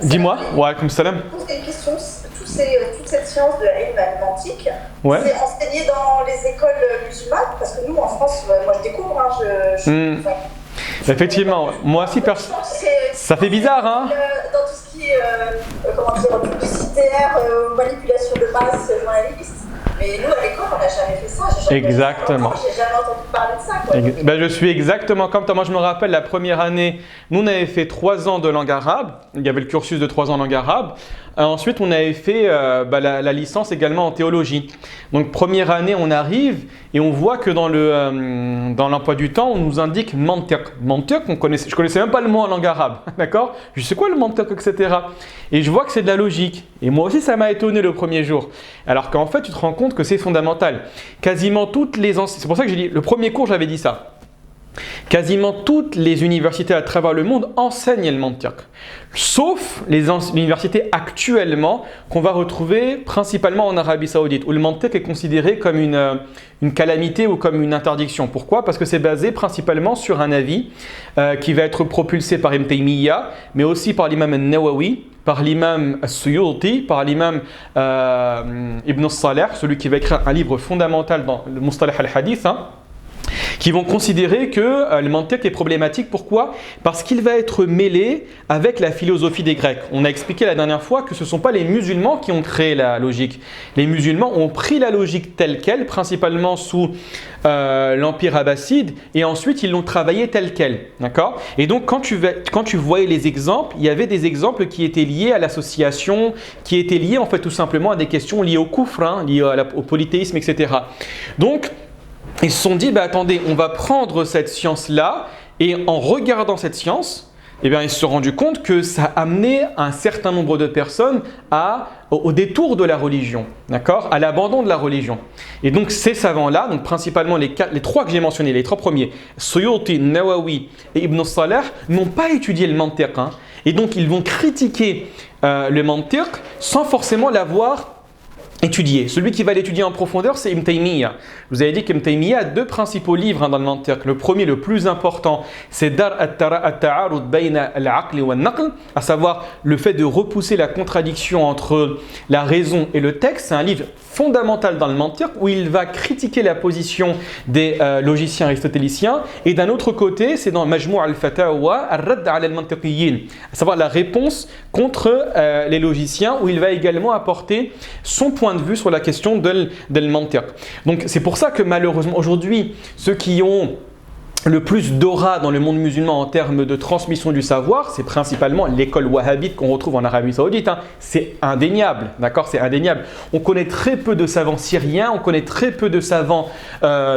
Dis-moi, wa alaykoum salam. C'est une question, toute cette science de la mathématique, Ouais. c'est enseigné dans les écoles musulmanes, parce que nous en France, moi je découvre, enfin, Effectivement, moi aussi, ça fait bizarre, hein. Dans tout ce qui est comment dire, publicitaire, manipulation de masse, journaliste. Mais nous, à l'école, on n'a jamais fait ça. Exactement. J'ai jamais entendu parler de ça, quoi. Ben, je suis exactement comme toi. Moi, je me rappelle la première année, nous, on avait fait 3 ans de langue arabe. Il y avait le cursus de 3 ans en langue arabe. Ensuite, on avait fait la licence également en théologie. Donc, première année, on arrive et on voit que dans l'emploi du temps, on nous indique mantiq. Mantiq, je ne connaissais même pas le mot en langue arabe. D'accord? Je sais quoi le mantiq, etc. Et je vois que c'est de la logique. Et moi aussi, ça m'a étonné le premier jour. Alors qu'en fait, tu te rends compte que c'est fondamental. Quasiment toutes les c'est pour ça que j'ai dit, le premier cours, j'avais dit ça. Quasiment toutes les universités à travers le monde enseignent le mantiq, sauf les universités actuellement qu'on va retrouver principalement en Arabie Saoudite, où le mantiq est considéré comme une calamité ou comme une interdiction. Pourquoi? Parce que c'est basé principalement sur un avis qui va être propulsé par Ibn Taymiyyah, mais aussi par l'imam al-Nawawi, par l'imam al-Suyuti, par l'imam Ibn Salih, celui qui va écrire un livre fondamental dans le Mustalah al-Hadith, qui vont considérer que le mantiq est problématique. Pourquoi? Parce qu'il va être mêlé avec la philosophie des Grecs. On a expliqué la dernière fois que ce ne sont pas les musulmans qui ont créé la logique. Les musulmans ont pris la logique telle qu'elle, principalement sous l'Empire abbasside, et ensuite ils l'ont travaillée telle qu'elle. D'accord? Et donc quand tu voyais les exemples, il y avait des exemples qui étaient liés à l'association, qui étaient liés en fait tout simplement à des questions liées au kufr, liées au polythéisme, etc. Donc, ils se sont dit, attendez, on va prendre cette science-là, et en regardant cette science, ils se sont rendus compte que ça a amené un certain nombre de personnes au détour de la religion, d'accord, à l'abandon de la religion. Et donc ces savants-là, donc principalement les 3 que j'ai mentionnés, les 3 premiers, Suyuti, Nawawi et Ibn Salih, n'ont pas étudié le mantiq, et donc ils vont critiquer le mantiq sans forcément l'avoir étudier. Celui qui va l'étudier en profondeur, c'est Ibn Taymiyyah. Vous avez dit qu'Ibn Taymiyyah a 2 principaux livres dans le mantiq. Le premier, le plus important, c'est Dar at-Ta'arud bayna al-Aql wa al-Naql, à savoir le fait de repousser la contradiction entre la raison et le texte. C'est un livre fondamental dans le mantiq où il va critiquer la position des logiciens aristotéliciens. Et d'un autre côté, c'est dans Majmou' al-Fatawa ar-Radd 'ala al-Mantiqiyyin, à savoir la réponse contre les logiciens, où il va également apporter son point de vue sur la question de mantiq. Donc c'est pour ça que malheureusement aujourd'hui, ceux qui ont le plus d'aura dans le monde musulman en termes de transmission du savoir, c'est principalement l'école wahhabite qu'on retrouve en Arabie Saoudite. C'est indéniable, d'accord? C'est indéniable. On connaît très peu de savants syriens, on connaît très peu de savants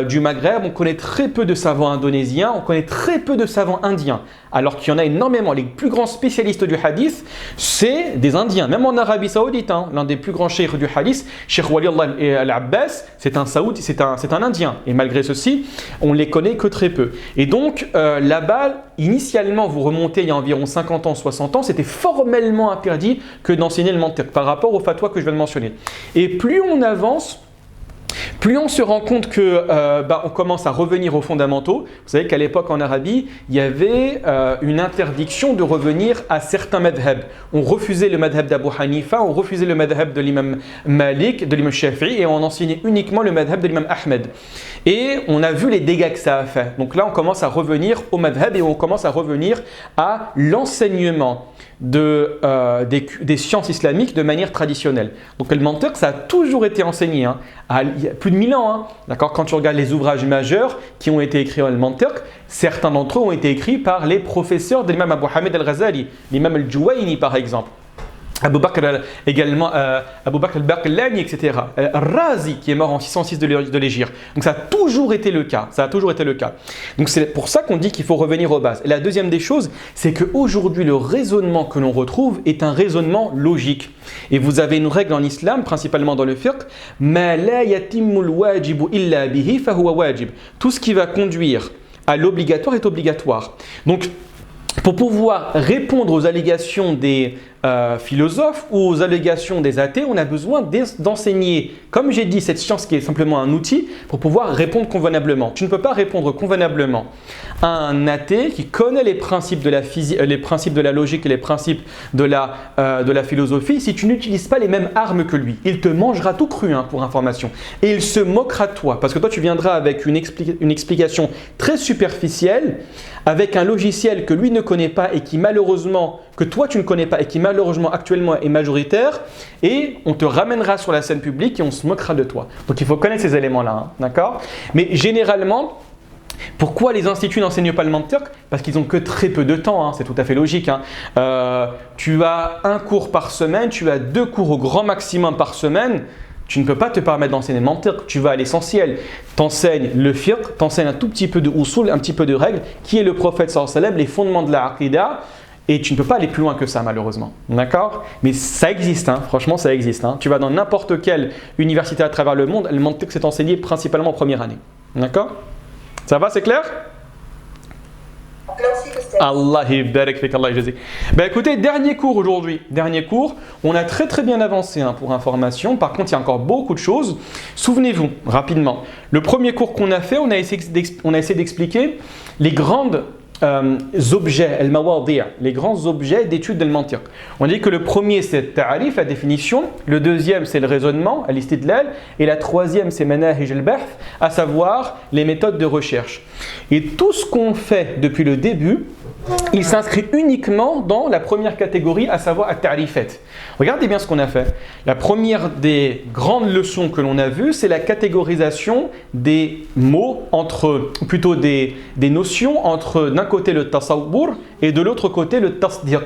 du Maghreb, on connaît très peu de savants indonésiens, on connaît très peu de savants indiens. Alors qu'il y en a énormément. Les plus grands spécialistes du hadith, c'est des Indiens. Même en Arabie Saoudite, l'un des plus grands cheikhs du hadith, Cheikh Wali al-Abbas, c'est un Saoudi, c'est un Indien. Et malgré ceci, on ne les connaît que très peu. Et donc, là-bas, initialement, vous remontez il y a environ 50 ans, 60 ans, c'était formellement interdit que d'enseigner le mantiq par rapport au fatwa que je viens de mentionner. Et plus on avance, plus on se rend compte que on commence à revenir aux fondamentaux. Vous savez qu'à l'époque en Arabie, il y avait une interdiction de revenir à certains madhhabs. On refusait le madhab d'Abu Hanifa, on refusait le madhab de l'imam Malik, de l'imam Shafi'i, et on enseignait uniquement le madhab de l'imam Ahmed. Et on a vu les dégâts que ça a fait. Donc là, on commence à revenir au madhab et on commence à revenir à l'enseignement des sciences islamiques de manière traditionnelle. Donc le mantiq, ça a toujours été enseigné, il y a plus de 1000 ans. D'accord? Quand tu regardes les ouvrages majeurs qui ont été écrits en mantiq, certains d'entre eux ont été écrits par les professeurs de l'imam Abu Hamid al-Ghazali, l'imam al-Juwayni par exemple. Abu Bakr également, Abu Bakr al-Baqillani, etc. Razi qui est mort en 606 de l'Hégire. Donc ça a toujours été le cas. Donc c'est pour ça qu'on dit qu'il faut revenir aux bases. Et la deuxième des choses, c'est qu'aujourd'hui le raisonnement que l'on retrouve est un raisonnement logique. Et vous avez une règle en islam, principalement dans le fiqh, ma la yatimmul wajibu illa bihi fahuwa wajib. Tout ce qui va conduire à l'obligatoire est obligatoire. Donc pour pouvoir répondre aux allégations des philosophes ou aux allégations des athées, on a besoin d'enseigner, comme j'ai dit, cette science qui est simplement un outil pour pouvoir répondre convenablement. Tu ne peux pas répondre convenablement à un athée qui connaît les principes de la physique, les principes de la logique et les principes de la philosophie si tu n'utilises pas les mêmes armes que lui. Il te mangera tout cru, hein, pour information, et il se moquera de toi parce que toi tu viendras avec une explication très superficielle, avec un logiciel que lui ne connaît pas et qui malheureusement, que toi tu ne connais pas et qui malheureusement actuellement est majoritaire, et on te ramènera sur la scène publique et on se moquera de toi. Donc il faut connaître ces éléments-là, hein, d'accord? Mais généralement, pourquoi les instituts n'enseignent pas le mantiq? Parce qu'ils n'ont que très peu de temps, hein, c'est tout à fait logique. Hein. Tu as un cours par semaine, tu as 2 cours au grand maximum par semaine. Tu ne peux pas te permettre d'enseigner le mantiq, tu vas à l'essentiel. Tu enseignes le fiqh, tu enseignes un tout petit peu de usul, un petit peu de règles, qui est le prophète sallallahu alayhi wa sallam, les fondements de la aqida, et tu ne peux pas aller plus loin que ça malheureusement. D'accord? Mais ça existe, hein, franchement ça existe. Hein. Tu vas dans n'importe quelle université à travers le monde, le mantiq s'est enseigné principalement en première année. D'accord? Ça va, c'est clair? Allah barak fik, Allah jazik. Ben écoutez, dernier cours aujourd'hui. Dernier cours, on a très bien avancé, hein, pour information. Par contre, il y a encore beaucoup de choses. Souvenez-vous, rapidement. Le premier cours qu'on a fait, on a essayé d'expliquer les grandes objets, les grands objets d'étude del mantiq. On dit que le premier c'est le ta'arif, la définition, le deuxième c'est le raisonnement, al-istidlal, et la troisième c'est manahij al-bahth, à savoir les méthodes de recherche. Et tout ce qu'on fait depuis le début, il s'inscrit uniquement dans la première catégorie, à savoir at-ta'rifat. Regardez bien ce qu'on a fait. La première des grandes leçons que l'on a vues, c'est la catégorisation des mots, plutôt des notions entre d'un côté le tasawwur et de l'autre côté le tasdiq.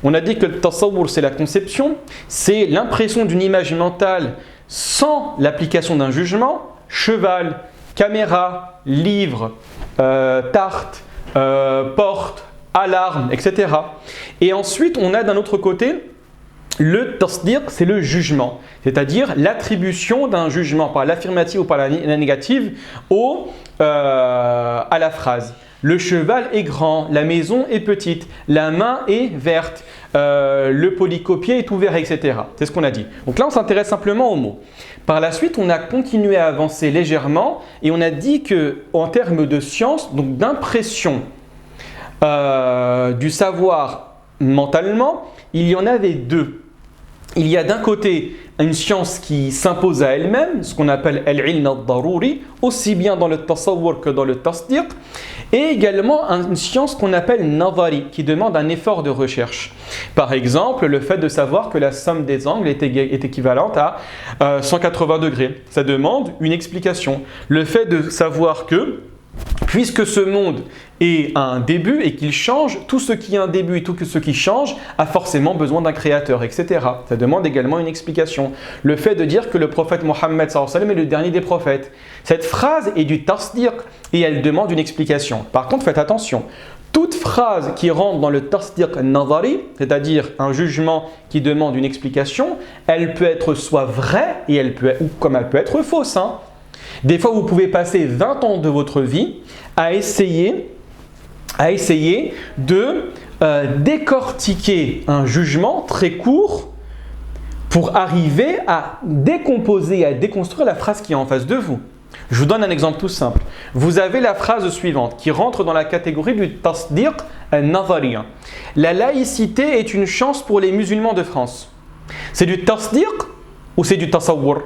On a dit que le tasawwur c'est la conception, c'est l'impression d'une image mentale sans l'application d'un jugement. Cheval, caméra, livre, tarte, porte, alarme, etc. Et ensuite, on a d'un autre côté le tasdiq, c'est le jugement, c'est-à-dire l'attribution d'un jugement par l'affirmative ou par la négative à la phrase. Le cheval est grand, la maison est petite, la main est verte, le polycopier est ouvert, etc. C'est ce qu'on a dit. Donc là, on s'intéresse simplement aux mots. Par la suite, on a continué à avancer légèrement et on a dit qu'en termes de science, donc d'impression du savoir mentalement, il y en avait 2. Il y a d'un côté une science qui s'impose à elle-même, ce qu'on appelle al-ilm al-daruri, aussi bien dans le tasawwur que dans le tasdiq, et également une science qu'on appelle nadari, qui demande un effort de recherche. Par exemple, le fait de savoir que la somme des angles est équivalente à 180 degrés. Ça demande une explication. Le fait de savoir que, puisque ce monde est un début et qu'il change, tout ce qui est un début et tout ce qui change a forcément besoin d'un créateur, etc. Ça demande également une explication. Le fait de dire que le prophète Mohammed sallallahu alayhi wa sallam est le dernier des prophètes. Cette phrase est du tasdiq et elle demande une explication. Par contre, faites attention. Toute phrase qui rentre dans le tasdiq nadari, c'est-à-dire un jugement qui demande une explication, elle peut être soit vraie ou comme elle peut être fausse. Hein. Des fois, vous pouvez passer 20 ans de votre vie à essayer de décortiquer un jugement très court pour arriver à décomposer, à déconstruire la phrase qui est en face de vous. Je vous donne un exemple tout simple. Vous avez la phrase suivante qui rentre dans la catégorie du tasdiq al-nadhari. La laïcité est une chance pour les musulmans de France. C'est du tasdiq ou c'est du tasawwur?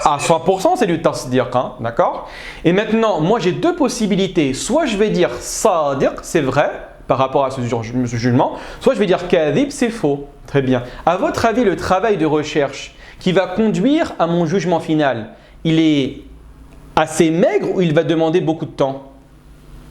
À 100%, c'est du tasdiq, hein, d'accord? Et maintenant, moi j'ai 2 possibilités. Soit je vais dire sadiq, c'est vrai, par rapport à ce jugement, soit je vais dire kadhib, c'est faux. Très bien. À votre avis, le travail de recherche qui va conduire à mon jugement final, il est assez maigre ou il va demander beaucoup de temps?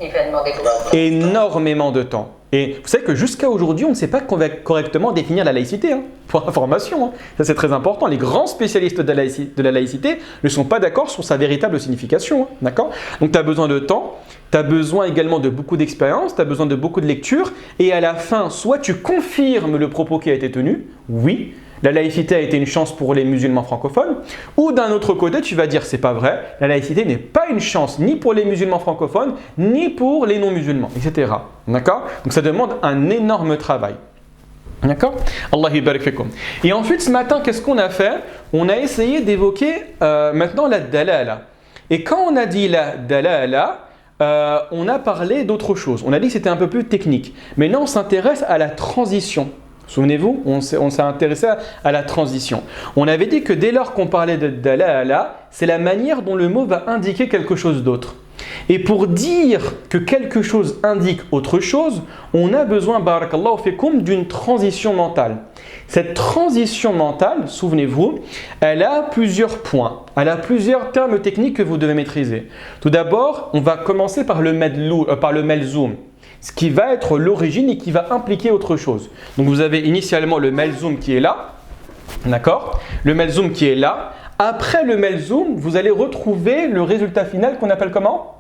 Il va demander énormément de temps. Et vous savez que jusqu'à aujourd'hui, on ne sait pas correctement définir la laïcité, hein, pour information. Hein. Ça, c'est très important. Les grands spécialistes de la laïcité ne sont pas d'accord sur sa véritable signification. Hein, d'accord? Donc, tu as besoin de temps, tu as besoin également de beaucoup d'expérience, tu as besoin de beaucoup de lecture. Et à la fin, soit tu confirmes le propos qui a été tenu, oui, la laïcité a été une chance pour les musulmans francophones, ou d'un autre côté, tu vas dire c'est pas vrai, la laïcité n'est pas une chance ni pour les musulmans francophones, ni pour les non-musulmans, etc. D'accord? Donc ça demande un énorme travail. D'accord? Allah yubarik fikum. Et ensuite, ce matin, qu'est-ce qu'on a fait? On a essayé d'évoquer maintenant la dalala. Et quand on a dit la dalala, on a parlé d'autre chose. On a dit que c'était un peu plus technique. Maintenant, on s'intéresse à la transition. Souvenez-vous, on s'est intéressé à la transition. On avait dit que dès lors qu'on parlait de dalala, c'est la manière dont le mot va indiquer quelque chose d'autre. Et pour dire que quelque chose indique autre chose, on a besoin, barakallahu fikum, d'une transition mentale. Cette transition mentale, souvenez-vous, elle a plusieurs points, elle a plusieurs termes techniques que vous devez maîtriser. Tout d'abord, on va commencer par le melzoum, ce qui va être l'origine et qui va impliquer autre chose. Donc vous avez initialement le melzoum qui est là, d'accord? Le melzoum qui est là. Après le melzoum, vous allez retrouver le résultat final qu'on appelle comment?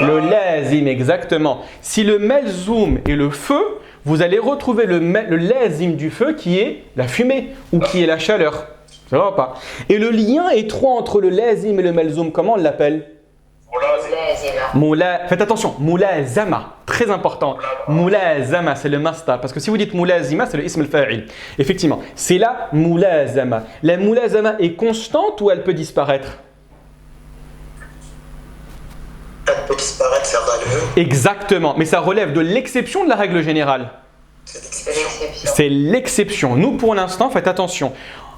Le lazim, exactement. Si le melzoum est le feu, vous allez retrouver le lazim du feu qui est la fumée ou qui est la chaleur. Ça va pas? Et le lien étroit entre le lazim et le melzoum, comment on l'appelle? Faites attention, moulazama, très important. Moulazama, c'est le mastar. Parce que si vous dites moulazima, c'est le ism al-fa'il. Effectivement, c'est la moulazama. La moulazama est constante ou elle peut disparaître? Elle peut disparaître, faire le. Exactement, mais ça relève de l'exception de la règle générale. C'est l'exception. Nous, pour l'instant, faites attention.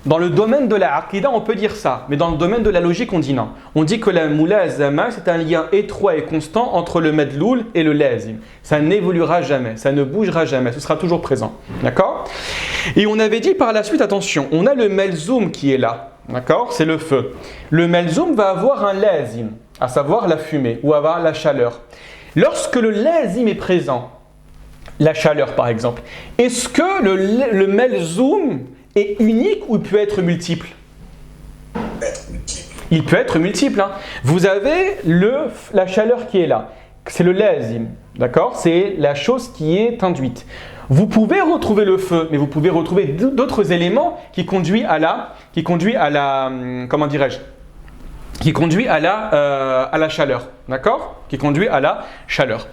Dans le domaine de la aqida, on peut dire ça, mais dans le domaine de la logique, on dit non. On dit que la moulazama, c'est un lien étroit et constant entre le madloul et le lazim. Ça n'évoluera jamais, ça ne bougera jamais, ce sera toujours présent. D'accord? Et on avait dit par la suite, attention, on a le melzoum qui est là. D'accord? C'est le feu. Le melzoum va avoir un lazim, à savoir la fumée ou avoir la chaleur. Lorsque le lazim est présent, la chaleur par exemple, est-ce que le melzoum est unique ou il peut être multiple? Il peut être multiple. Hein. Vous avez la chaleur qui est là. C'est le lazim. D'accord? C'est la chose qui est induite. Vous pouvez retrouver le feu, mais vous pouvez retrouver d'autres éléments qui conduisent à la comment dirais-je? Qui conduit à la chaleur, d'accord? Qui conduit à la chaleur.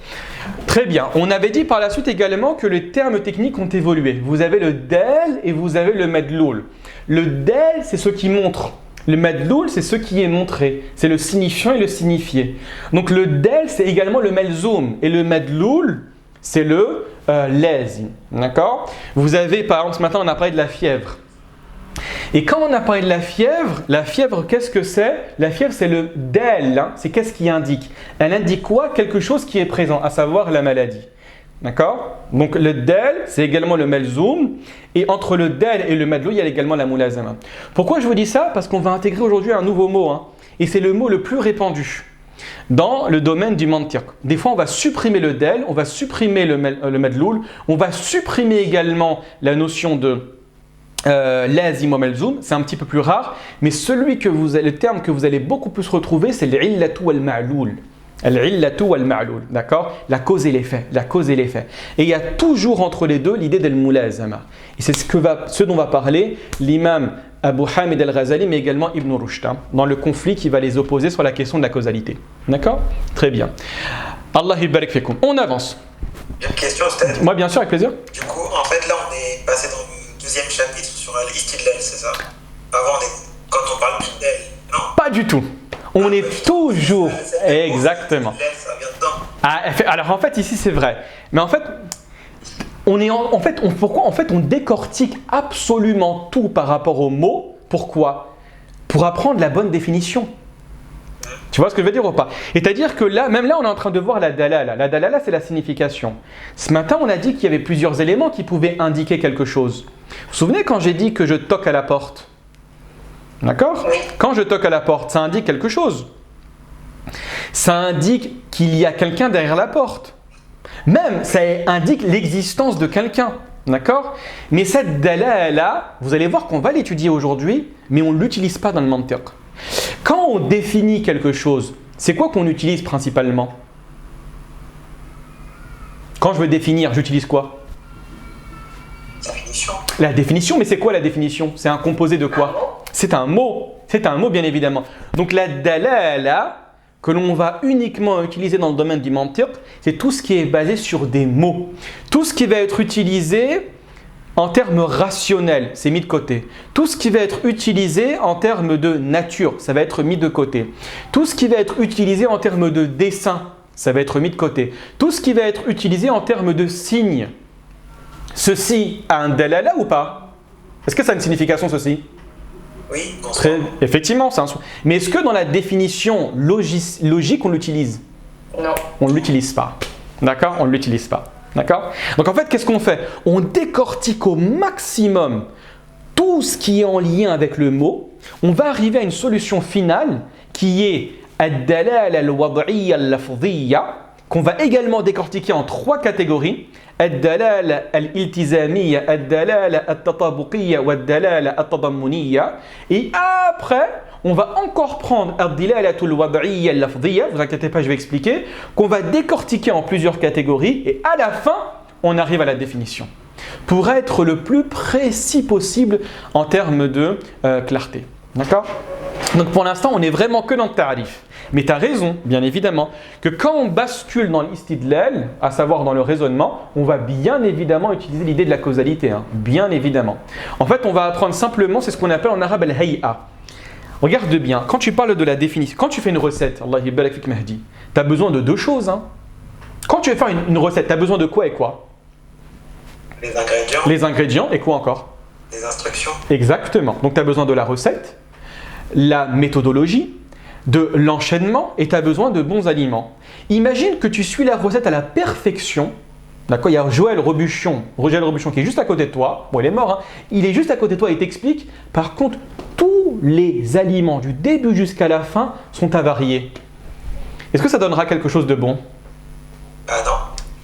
Très bien. On avait dit par la suite également que les termes techniques ont évolué. Vous avez le del et vous avez le madloul. Le del, c'est ce qui montre. Le madloul, c'est ce qui est montré. C'est le signifiant et le signifié. Donc le del, c'est également le melzoum. Et le madloul, c'est le lazim, d'accord? Vous avez, par exemple, ce matin, on a parlé de la fièvre. Et quand on a parlé de la fièvre, qu'est-ce que c'est? La fièvre, c'est le del, hein, c'est qu'est-ce qui indique? Elle indique quoi? Quelque chose qui est présent, à savoir la maladie. D'accord? Donc le del, c'est également le melzoum. Et entre le del et le madlou, il y a également la moulazama. Pourquoi je vous dis ça? Parce qu'on va intégrer aujourd'hui un nouveau mot. Hein, et c'est le mot le plus répandu dans le domaine du mantiq. Des fois, on va supprimer le del, on va supprimer le madloul, on va supprimer également la notion de lazim ou melzoum, c'est un petit peu plus rare, mais le terme que vous allez beaucoup plus retrouver, c'est l'illatu wal ma'loul. L'illatu wal ma'loul, d'accord? La cause et l'effet, la cause et l'effet. Et il y a toujours entre les deux l'idée del moulazama. Et c'est ce dont va parler l'imam Abu Hamid al-Ghazali, mais également Ibn Rushd, hein, dans le conflit qui va les opposer sur la question de la causalité. D'accord? Très bien. Allah yubarik fikum. On avance. Une question, Stade? Moi, bien sûr, avec plaisir. Du coup, en fait, là, on est passé dans le deuxième chapitre sur l'istidlal, c'est ça? Avant, quand on parle d'Istidlal, non? Pas du tout. On est toujours. Exactement. Ça vient dedans. Alors, en fait, ici, c'est vrai. Mais en fait, pourquoi on décortique absolument tout par rapport aux mots? Pourquoi? Pour apprendre la bonne définition. Tu vois ce que je veux dire ou pas? C'est-à-dire que là, même là, on est en train de voir la dalala. La dalala, c'est la signification. Ce matin, on a dit qu'il y avait plusieurs éléments qui pouvaient indiquer quelque chose. Vous vous souvenez quand j'ai dit que je toque à la porte? D'accord? Oui. Quand je toque à la porte, ça indique quelque chose. Ça indique qu'il y a quelqu'un derrière la porte. Même, ça indique l'existence de quelqu'un. D'accord? Mais cette dalala, vous allez voir qu'on va l'étudier aujourd'hui, mais on ne l'utilise pas dans le mantiq. Quand on définit quelque chose, c'est quoi qu'on utilise principalement? Quand je veux définir, j'utilise quoi? Définition. La définition, mais c'est quoi la définition? C'est un composé de quoi? C'est un mot. C'est un mot, bien évidemment. Donc la dalala, que l'on va uniquement utiliser dans le domaine du mantiq, c'est tout ce qui est basé sur des mots. Tout ce qui va être utilisé en termes rationnels, c'est mis de côté. Tout ce qui va être utilisé en termes de nature, ça va être mis de côté. Tout ce qui va être utilisé en termes de dessin, ça va être mis de côté. Tout ce qui va être utilisé en termes de signes, ceci a un dalala ou pas? Est-ce que ça a une signification, ceci? Oui, effectivement, c'est un son. Mais est-ce que dans la définition logique, on l'utilise? Non. On ne l'utilise pas. D'accord? On ne l'utilise pas. D'accord? Donc en fait, qu'est-ce qu'on fait? On décortique au maximum tout ce qui est en lien avec le mot. On va arriver à une solution finale qui est ad-dalala al-wad'iyya al-lafdhiyya, qu'on va également décortiquer en 3 catégories. Ad-dalala al-iltizamiyya, ad-dalala at-tatabuqiyya wa ad-dalala at-tadammuniyya. Et après, on va encore prendre ad-dalalatul wad'iyya al-lafdhiyya, vous inquiétez pas, je vais expliquer, qu'on va décortiquer en plusieurs catégories et à la fin, on arrive à la définition pour être le plus précis possible en termes de clarté. D'accord? Donc pour l'instant, on n'est vraiment que dans le ta'rif. Mais tu as raison, bien évidemment, que quand on bascule dans l'istidlal, à savoir dans le raisonnement, on va bien évidemment utiliser l'idée de la causalité. Bien évidemment. En fait, on va apprendre simplement, c'est ce qu'on appelle en arabe al-hay'a. Regarde bien, quand tu parles de la définition, quand tu fais une recette, Allah yabarak fik Mahdi, tu as besoin de 2 choses. Quand tu veux faire une recette, tu as besoin de quoi et quoi? Les ingrédients. Les ingrédients et quoi encore? Les instructions. Exactement. Donc tu as besoin de la recette, la méthodologie, de l'enchaînement et tu as besoin de bons aliments. Imagine que tu suis la recette à la perfection. D'accord, il y a Joël Robuchon qui est juste à côté de toi. Bon, il est mort, il est juste à côté de toi et t'explique. Par contre, tous les aliments du début jusqu'à la fin sont avariés. Est-ce que ça donnera quelque chose de bon? Non.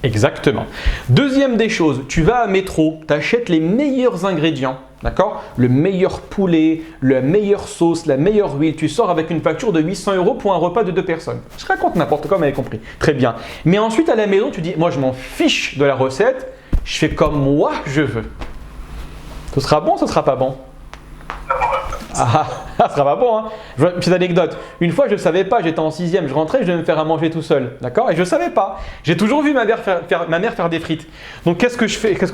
Exactement. Deuxième des choses, tu vas à Métro, tu achètes les meilleurs ingrédients. D'accord? Le meilleur poulet, la meilleure sauce, la meilleure huile. Tu sors avec une facture de 800 € pour un repas de 2 personnes. Je raconte n'importe quoi, vous avez compris. Très bien. Mais ensuite, à la maison, tu dis, moi, je m'en fiche de la recette. Je fais comme moi, je veux. Ce sera bon, ce sera pas bon? Ça sera pas bon, Petite anecdote. Une fois, je ne savais pas, j'étais en 6e, je rentrais, je devais me faire à manger tout seul. D'accord? Et je ne savais pas. J'ai toujours vu ma mère faire des frites. Donc, qu'est-ce que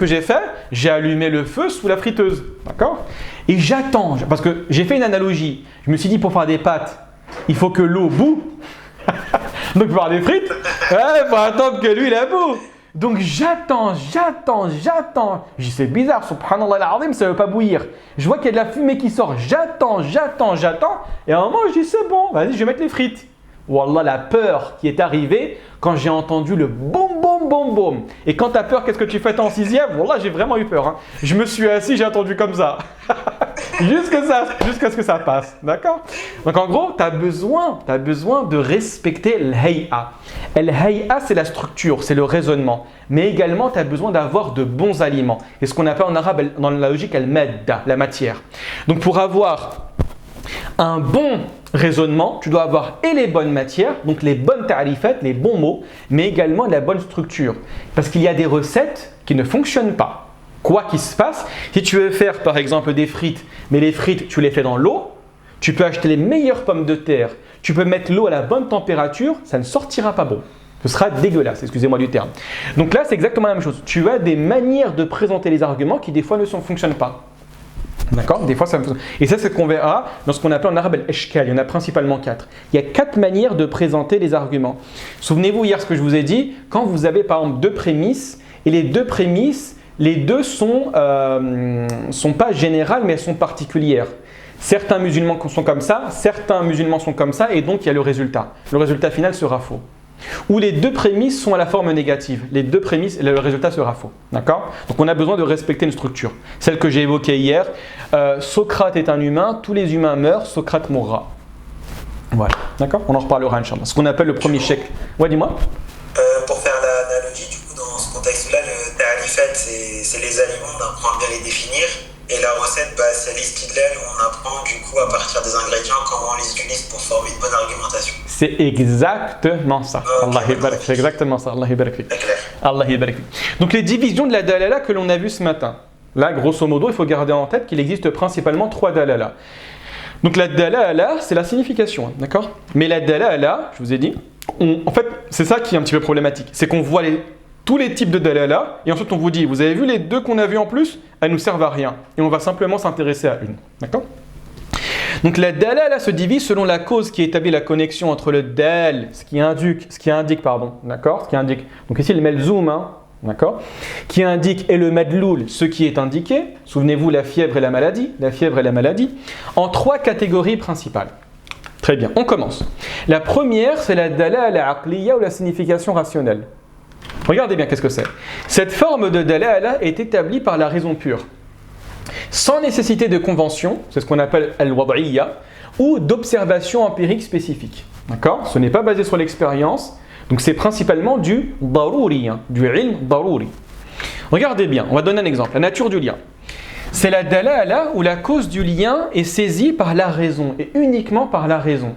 j'ai fait? J'ai allumé le feu sous la friteuse. D'accord? Et j'attends. Parce que j'ai fait une analogie. Je me suis dit, pour faire des pâtes, il faut que l'eau bout. Donc, pour faire des frites, il faut attendre que l'huile bout. Donc j'attends. Je dis c'est bizarre, subhanallah al-azim, ça ne veut pas bouillir. Je vois qu'il y a de la fumée qui sort. J'attends. Et à un moment, je dis c'est bon, vas-y, je vais mettre les frites. Wallah, la peur qui est arrivée quand j'ai entendu le boum, boum, boum, boum. Et quand tu as peur, qu'est-ce que tu fais en 6e? Wallah, j'ai vraiment eu peur. Je me suis assis, j'ai attendu comme ça. Jusqu'à ce que ça passe. D'accord? Donc en gros, tu as besoin de respecter l'hay'a. L'hay'a, c'est la structure, c'est le raisonnement. Mais également, tu as besoin d'avoir de bons aliments. Et ce qu'on appelle en arabe, dans la logique, al-madda, la matière. Donc pour avoir un bon raisonnement, tu dois avoir et les bonnes matières, donc les bonnes ta'rifat, les bons mots, mais également la bonne structure. Parce qu'il y a des recettes qui ne fonctionnent pas. Quoi qu'il se passe, si tu veux faire par exemple des frites, mais les frites, tu les fais dans l'eau, tu peux acheter les meilleures pommes de terre, tu peux mettre l'eau à la bonne température, ça ne sortira pas bon. Ce sera dégueulasse, excusez-moi du terme. Donc là, c'est exactement la même chose. Tu as des manières de présenter les arguments qui des fois ne fonctionnent pas. D'accord? Des fois, ça fonctionne. Et ça, c'est ce qu'on verra dans ce qu'on appelle en arabe al-ishkal. Il y en a principalement 4. Il y a 4 manières de présenter les arguments. Souvenez-vous hier ce que je vous ai dit, quand vous avez par exemple 2 prémices, et les 2 prémices, les 2 sont pas générales, mais elles sont particulières. Certains musulmans sont comme ça, certains musulmans sont comme ça, et donc il y a le résultat. Le résultat final sera faux. Ou les 2 prémices sont à la forme négative. Les 2 prémices, le résultat sera faux. D'accord? Donc on a besoin de respecter une structure. Celle que j'ai évoquée hier, Socrate est un humain, tous les humains meurent, Socrate mourra. Voilà. D'accord? On en reparlera, Inch'Allah. Ce qu'on appelle le premier chèque. Ouais, dis-moi. Pour faire l'analogie, du coup, dans ce contexte-là, le ta'rifat, c'est les aliments, on apprend à bien les définir. Et la recette, c'est l'istidlal, où on apprend du coup à partir des ingrédients comment on les utilise pour former une bonne argumentation. C'est exactement ça. Allah yabarak, c'est exactement ça. Allah yabarak fik. Allah yabarak fik. Donc les divisions de la dalala que l'on a vues ce matin. Là, grosso modo, il faut garder en tête qu'il existe principalement 3 dalala. Donc la dalala, c'est la signification, hein, d'accord? Mais la dalala, je vous ai dit, en fait, c'est ça qui est un petit peu problématique. C'est qu'on voit tous les types de dalala, et ensuite on vous dit, vous avez vu les 2 qu'on a vus en plus? Elles nous servent à rien. Et on va simplement s'intéresser à une, d'accord? Donc la dalala se divise selon la cause qui établit la connexion entre le dal, ce qui indique, d'accord? Ce qui indique. Donc ici le melzoum, hein, d'accord? Qui indique, et le madloul, ce qui est indiqué. Souvenez-vous, la fièvre et la maladie, en 3 catégories principales. Très bien, on commence. La première, c'est la dalala aqliya ou la signification rationnelle. Regardez bien qu'est-ce que c'est. Cette forme de dalala est établie par la raison pure, sans nécessité de convention, c'est ce qu'on appelle al-wad'iyya, ou d'observation empirique spécifique. D'accord? Ce n'est pas basé sur l'expérience, donc c'est principalement du darouri, hein, du ilm darouri. Regardez bien, on va donner un exemple. La nature du lien. C'est la dalala où la cause du lien est saisie par la raison, et uniquement par la raison.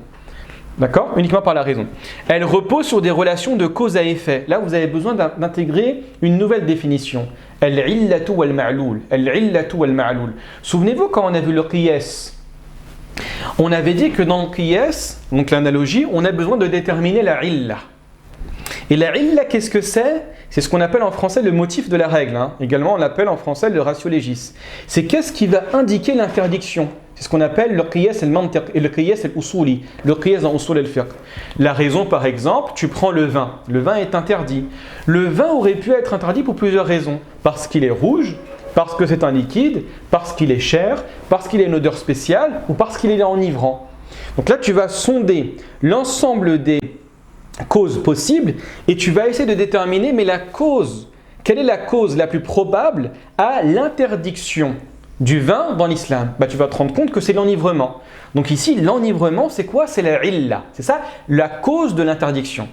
D'accord? Uniquement par la raison. Elle repose sur des relations de cause à effet. Là, vous avez besoin d'intégrer une nouvelle définition. Al-illatu wal-ma'loul. Al-illatu wal-ma'loul. Souvenez-vous quand on a vu le qiyas, on avait dit que dans le qiyas, donc l'analogie, on a besoin de déterminer la illa. Et la illa, qu'est-ce que c'est? C'est ce qu'on appelle en français le motif de la règle. Hein. Également, on l'appelle en français le ratio legis. C'est qu'est-ce qui va indiquer l'interdiction? C'est ce qu'on appelle le qiyas al-mantiq et le qiyas al-usuli, le qiyas dans usul al-fiqh. La raison, par exemple, tu prends le vin. Le vin est interdit. Le vin aurait pu être interdit pour plusieurs raisons. Parce qu'il est rouge, parce que c'est un liquide, parce qu'il est cher, parce qu'il a une odeur spéciale ou parce qu'il est enivrant. Donc là, tu vas sonder l'ensemble des causes possibles et tu vas essayer de déterminer, mais la cause, quelle est la cause la plus probable à l'interdiction du vin dans l'islam? Tu vas te rendre compte que c'est l'enivrement. Donc ici, l'enivrement, c'est quoi? C'est la illa. C'est ça, la cause de l'interdiction.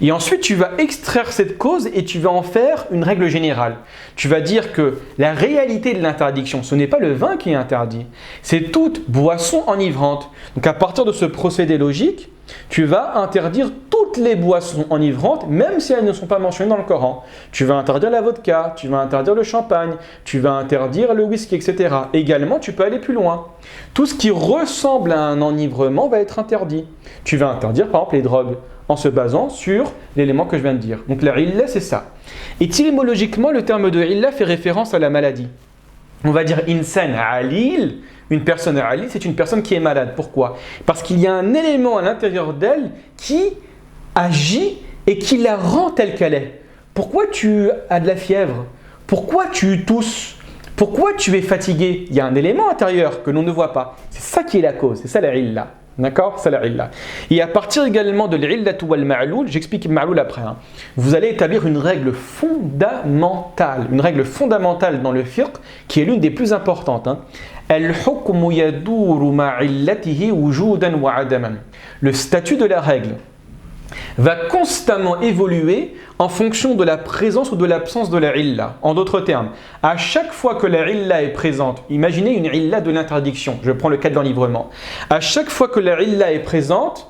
Et ensuite, tu vas extraire cette cause et tu vas en faire une règle générale. Tu vas dire que la réalité de l'interdiction, ce n'est pas le vin qui est interdit, c'est toute boisson enivrante. Donc à partir de ce procédé logique, tu vas interdire toutes les boissons enivrantes, même si elles ne sont pas mentionnées dans le Coran. Tu vas interdire la vodka, tu vas interdire le champagne, tu vas interdire le whisky, etc. Également, tu peux aller plus loin. Tout ce qui ressemble à un enivrement va être interdit. Tu vas interdire par exemple les drogues, en se basant sur l'élément que je viens de dire. Donc la illa, c'est ça. Et étymologiquement, le terme de illa fait référence à la maladie. On va dire insan alil, une personne alil, c'est une personne qui est malade. Pourquoi? Parce qu'il y a un élément à l'intérieur d'elle qui agit et qui la rend telle qu'elle est. Pourquoi tu as de la fièvre? Pourquoi tu tousses? Pourquoi tu es fatigué? Il y a un élément intérieur que l'on ne voit pas. C'est ça qui est la cause, c'est ça la illa. D'accord? C'est la illa. Et à partir également de l'illatu wal ma'loul, j'explique ma'loul après, hein, vous allez établir une règle fondamentale dans le fiqh qui est l'une des plus importantes. Hein. Al-hukmu yaduru ma'illatihi wujudan wa adaman. Le statut de la règle va constamment évoluer en fonction de la présence ou de l'absence de la illa. En d'autres termes, à chaque fois que la illa est présente, imaginez une illa de l'interdiction, je prends le cas de l'enivrement. À chaque fois que la illa est présente,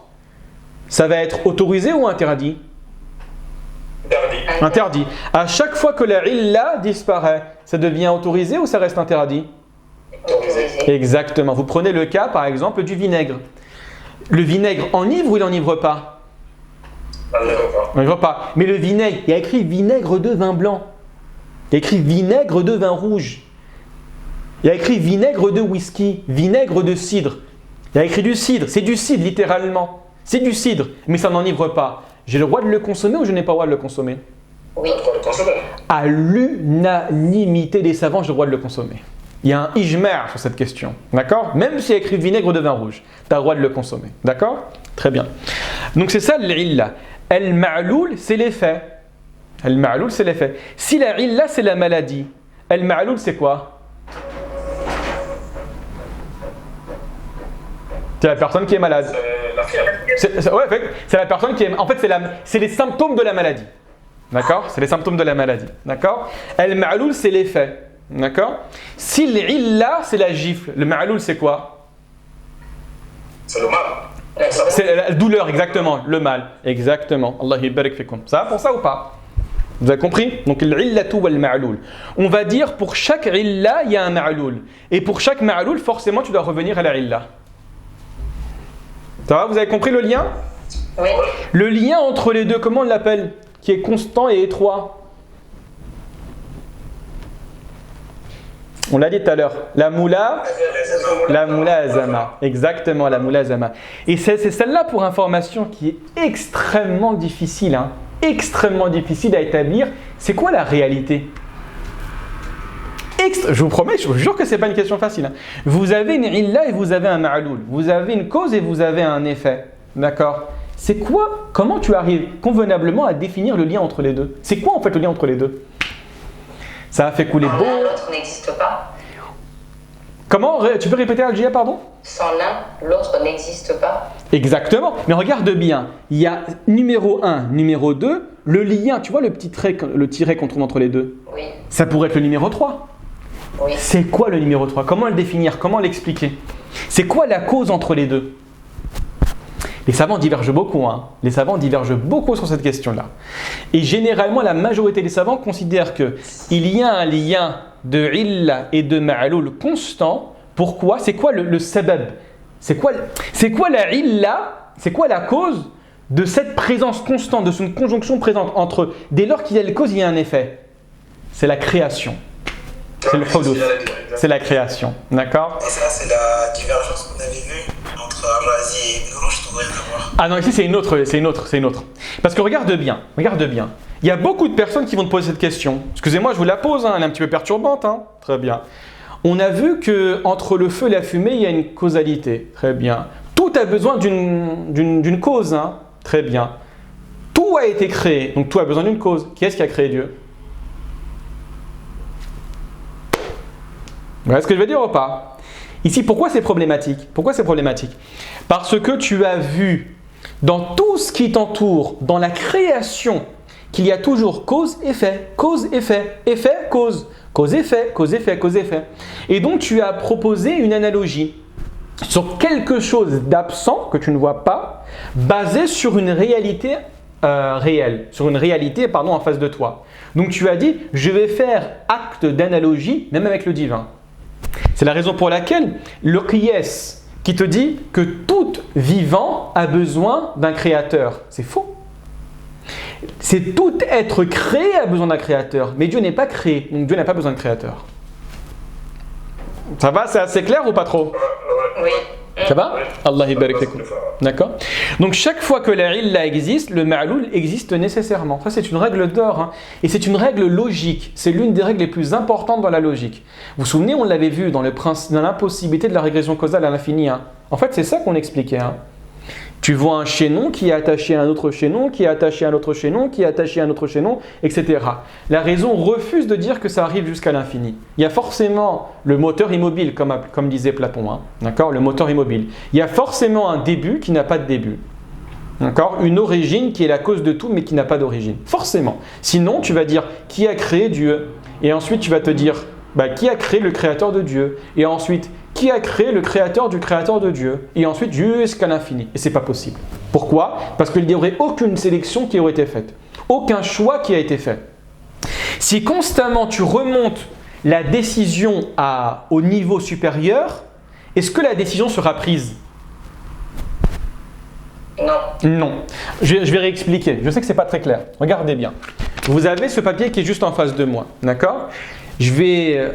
ça va être autorisé ou interdit? Interdit. À chaque fois que la illa disparaît, ça devient autorisé ou ça reste interdit? Autorisé. Exactement. Vous prenez le cas par exemple du vinaigre. Le vinaigre enivre ou il n'enivre pas? On ne voit pas. Mais le vinaigre, il y a écrit vinaigre de vin blanc. Il y a écrit vinaigre de vin rouge. Il y a écrit vinaigre de whisky, vinaigre de cidre. Il y a écrit du cidre. C'est du cidre littéralement. C'est du cidre, mais ça n'enivre pas. J'ai le droit de le consommer ou je n'ai pas le droit de le consommer? Oui. À l'unanimité des savants, j'ai le droit de le consommer. Il y a un ijma' sur cette question. D'accord? Même s'il y a écrit vinaigre de vin rouge, tu as le droit de le consommer. D'accord? Très bien. Donc c'est ça l'illa. Al-ma'loul, c'est l'effet. Al-ma'loul, c'est l'effet. Si la illa, c'est la maladie, al-ma'loul, c'est quoi? C'est la personne qui est malade. C'est la fièvre. C'est la personne qui est... En fait, c'est les symptômes de la maladie. D'accord? C'est les symptômes de la maladie. D'accord? Al-ma'loul, c'est l'effet. D'accord? Si l'illa, c'est la gifle, le ma'loul, c'est quoi? C'est le mal. C'est la douleur, exactement. Le mal, exactement. Allah yabarak fikum. Ça va pour ça ou pas? Vous avez compris? Donc l'illatu wal ma'loul. On va dire pour chaque illa, il y a un ma'loul. Et pour chaque ma'loul, forcément, tu dois revenir à la illa. Ça va? Vous avez compris le lien? Oui. Le lien entre les deux, comment on l'appelle? Qui est constant et étroit. On l'a dit tout à l'heure. La mulazama. Exactement, la mulazama. Et c'est celle-là, pour information, qui est extrêmement difficile. Extrêmement difficile à établir. C'est quoi la réalité? Je vous promets, je vous jure que ce n'est pas une question facile. Vous avez une illa et vous avez un ma'loul. Vous avez une cause et vous avez un effet. D'accord? C'est quoi? Comment tu arrives convenablement à définir le lien entre les deux? C'est quoi en fait le lien entre les deux? Ça a fait couler Sans beau. l'un, l'autre n'existe pas. Comment? Tu peux répéter Algia, pardon? Sans l'un, l'autre n'existe pas. Exactement. Mais regarde bien. Il y a numéro 1, numéro 2, le lien, tu vois le petit trait, le tiret qu'on trouve entre les deux? Oui. Ça pourrait être le numéro 3. Oui. C'est quoi le numéro 3? Comment le définir? Comment l'expliquer? C'est quoi la cause entre les deux? Les savants divergent beaucoup. Les savants divergent beaucoup sur cette question-là. Et généralement, la majorité des savants considèrent qu'il y a un lien de illa et de ma'loul constant. Pourquoi? C'est quoi le sabab? C'est quoi la illa? C'est quoi la cause de cette présence constante, de cette conjonction présente entre, dès lors qu'il y a une cause, il y a un effet? C'est la création. C'est le hudouth. C'est la création. D'accord? Et ça, c'est la divergence qu'on avait vue entre Ar-Razi et Ibn Rushd, rien à voir. Ah non, ici c'est une autre. Parce que regarde bien. Il y a beaucoup de personnes qui vont te poser cette question. Excusez-moi, je vous la pose, elle est un petit peu perturbante. Très bien. On a vu qu'entre le feu et la fumée, il y a une causalité. Très bien. Tout a besoin d'une cause. Très bien. Tout a été créé, donc tout a besoin d'une cause. Qui est-ce qui a créé Dieu? Vous voyez ce que je veux dire ou pas? Ici, pourquoi c'est problématique? Parce que tu as vu dans tout ce qui t'entoure, dans la création, qu'il y a toujours cause-effet, cause-effet, effet-cause, cause-effet, cause-effet, cause-effet. Et donc, tu as proposé une analogie sur quelque chose d'absent que tu ne vois pas, basé sur une réalité réelle, sur une réalité en face de toi. Donc, tu as dit, je vais faire acte d'analogie, même avec le divin. C'est la raison pour laquelle le qiyas qui te dit que tout vivant a besoin d'un créateur, c'est faux. C'est tout être créé a besoin d'un créateur, mais Dieu n'est pas créé, donc Dieu n'a pas besoin de créateur. Ça va? C'est assez clair ou pas trop? Oui. Ça va? Allah yabarak fikum. D'accord? Donc chaque fois que la illa existe, le ma'loul existe nécessairement. Ça c'est une règle d'or, et c'est une règle logique. C'est l'une des règles les plus importantes dans la logique. Vous vous souvenez, on l'avait vu dans l'impossibilité de la régression causale à l'infini. En fait, c'est ça qu'on expliquait. Tu vois un chaînon qui est attaché à un autre chaînon, qui est attaché à un autre chaînon, qui est attaché à un autre chaînon, etc. La raison refuse de dire que ça arrive jusqu'à l'infini. Il y a forcément le moteur immobile, comme disait Platon. D'accord? Le moteur immobile. Il y a forcément un début qui n'a pas de début. D'accord? Une origine qui est la cause de tout, mais qui n'a pas d'origine. Forcément. Sinon, tu vas dire qui a créé Dieu? Et ensuite, tu vas te dire qui a créé le créateur de Dieu? Et ensuite, qui a créé le créateur du créateur de Dieu? Et ensuite jusqu'à l'infini. Et c'est pas possible. Pourquoi? Parce qu'il n'y aurait aucune sélection qui aurait été faite. Aucun choix qui a été fait. Si constamment tu remontes la décision au niveau supérieur, est-ce que la décision sera prise? Non. Je vais réexpliquer. Je sais que c'est pas très clair. Regardez bien. Vous avez ce papier qui est juste en face de moi. D'accord? Il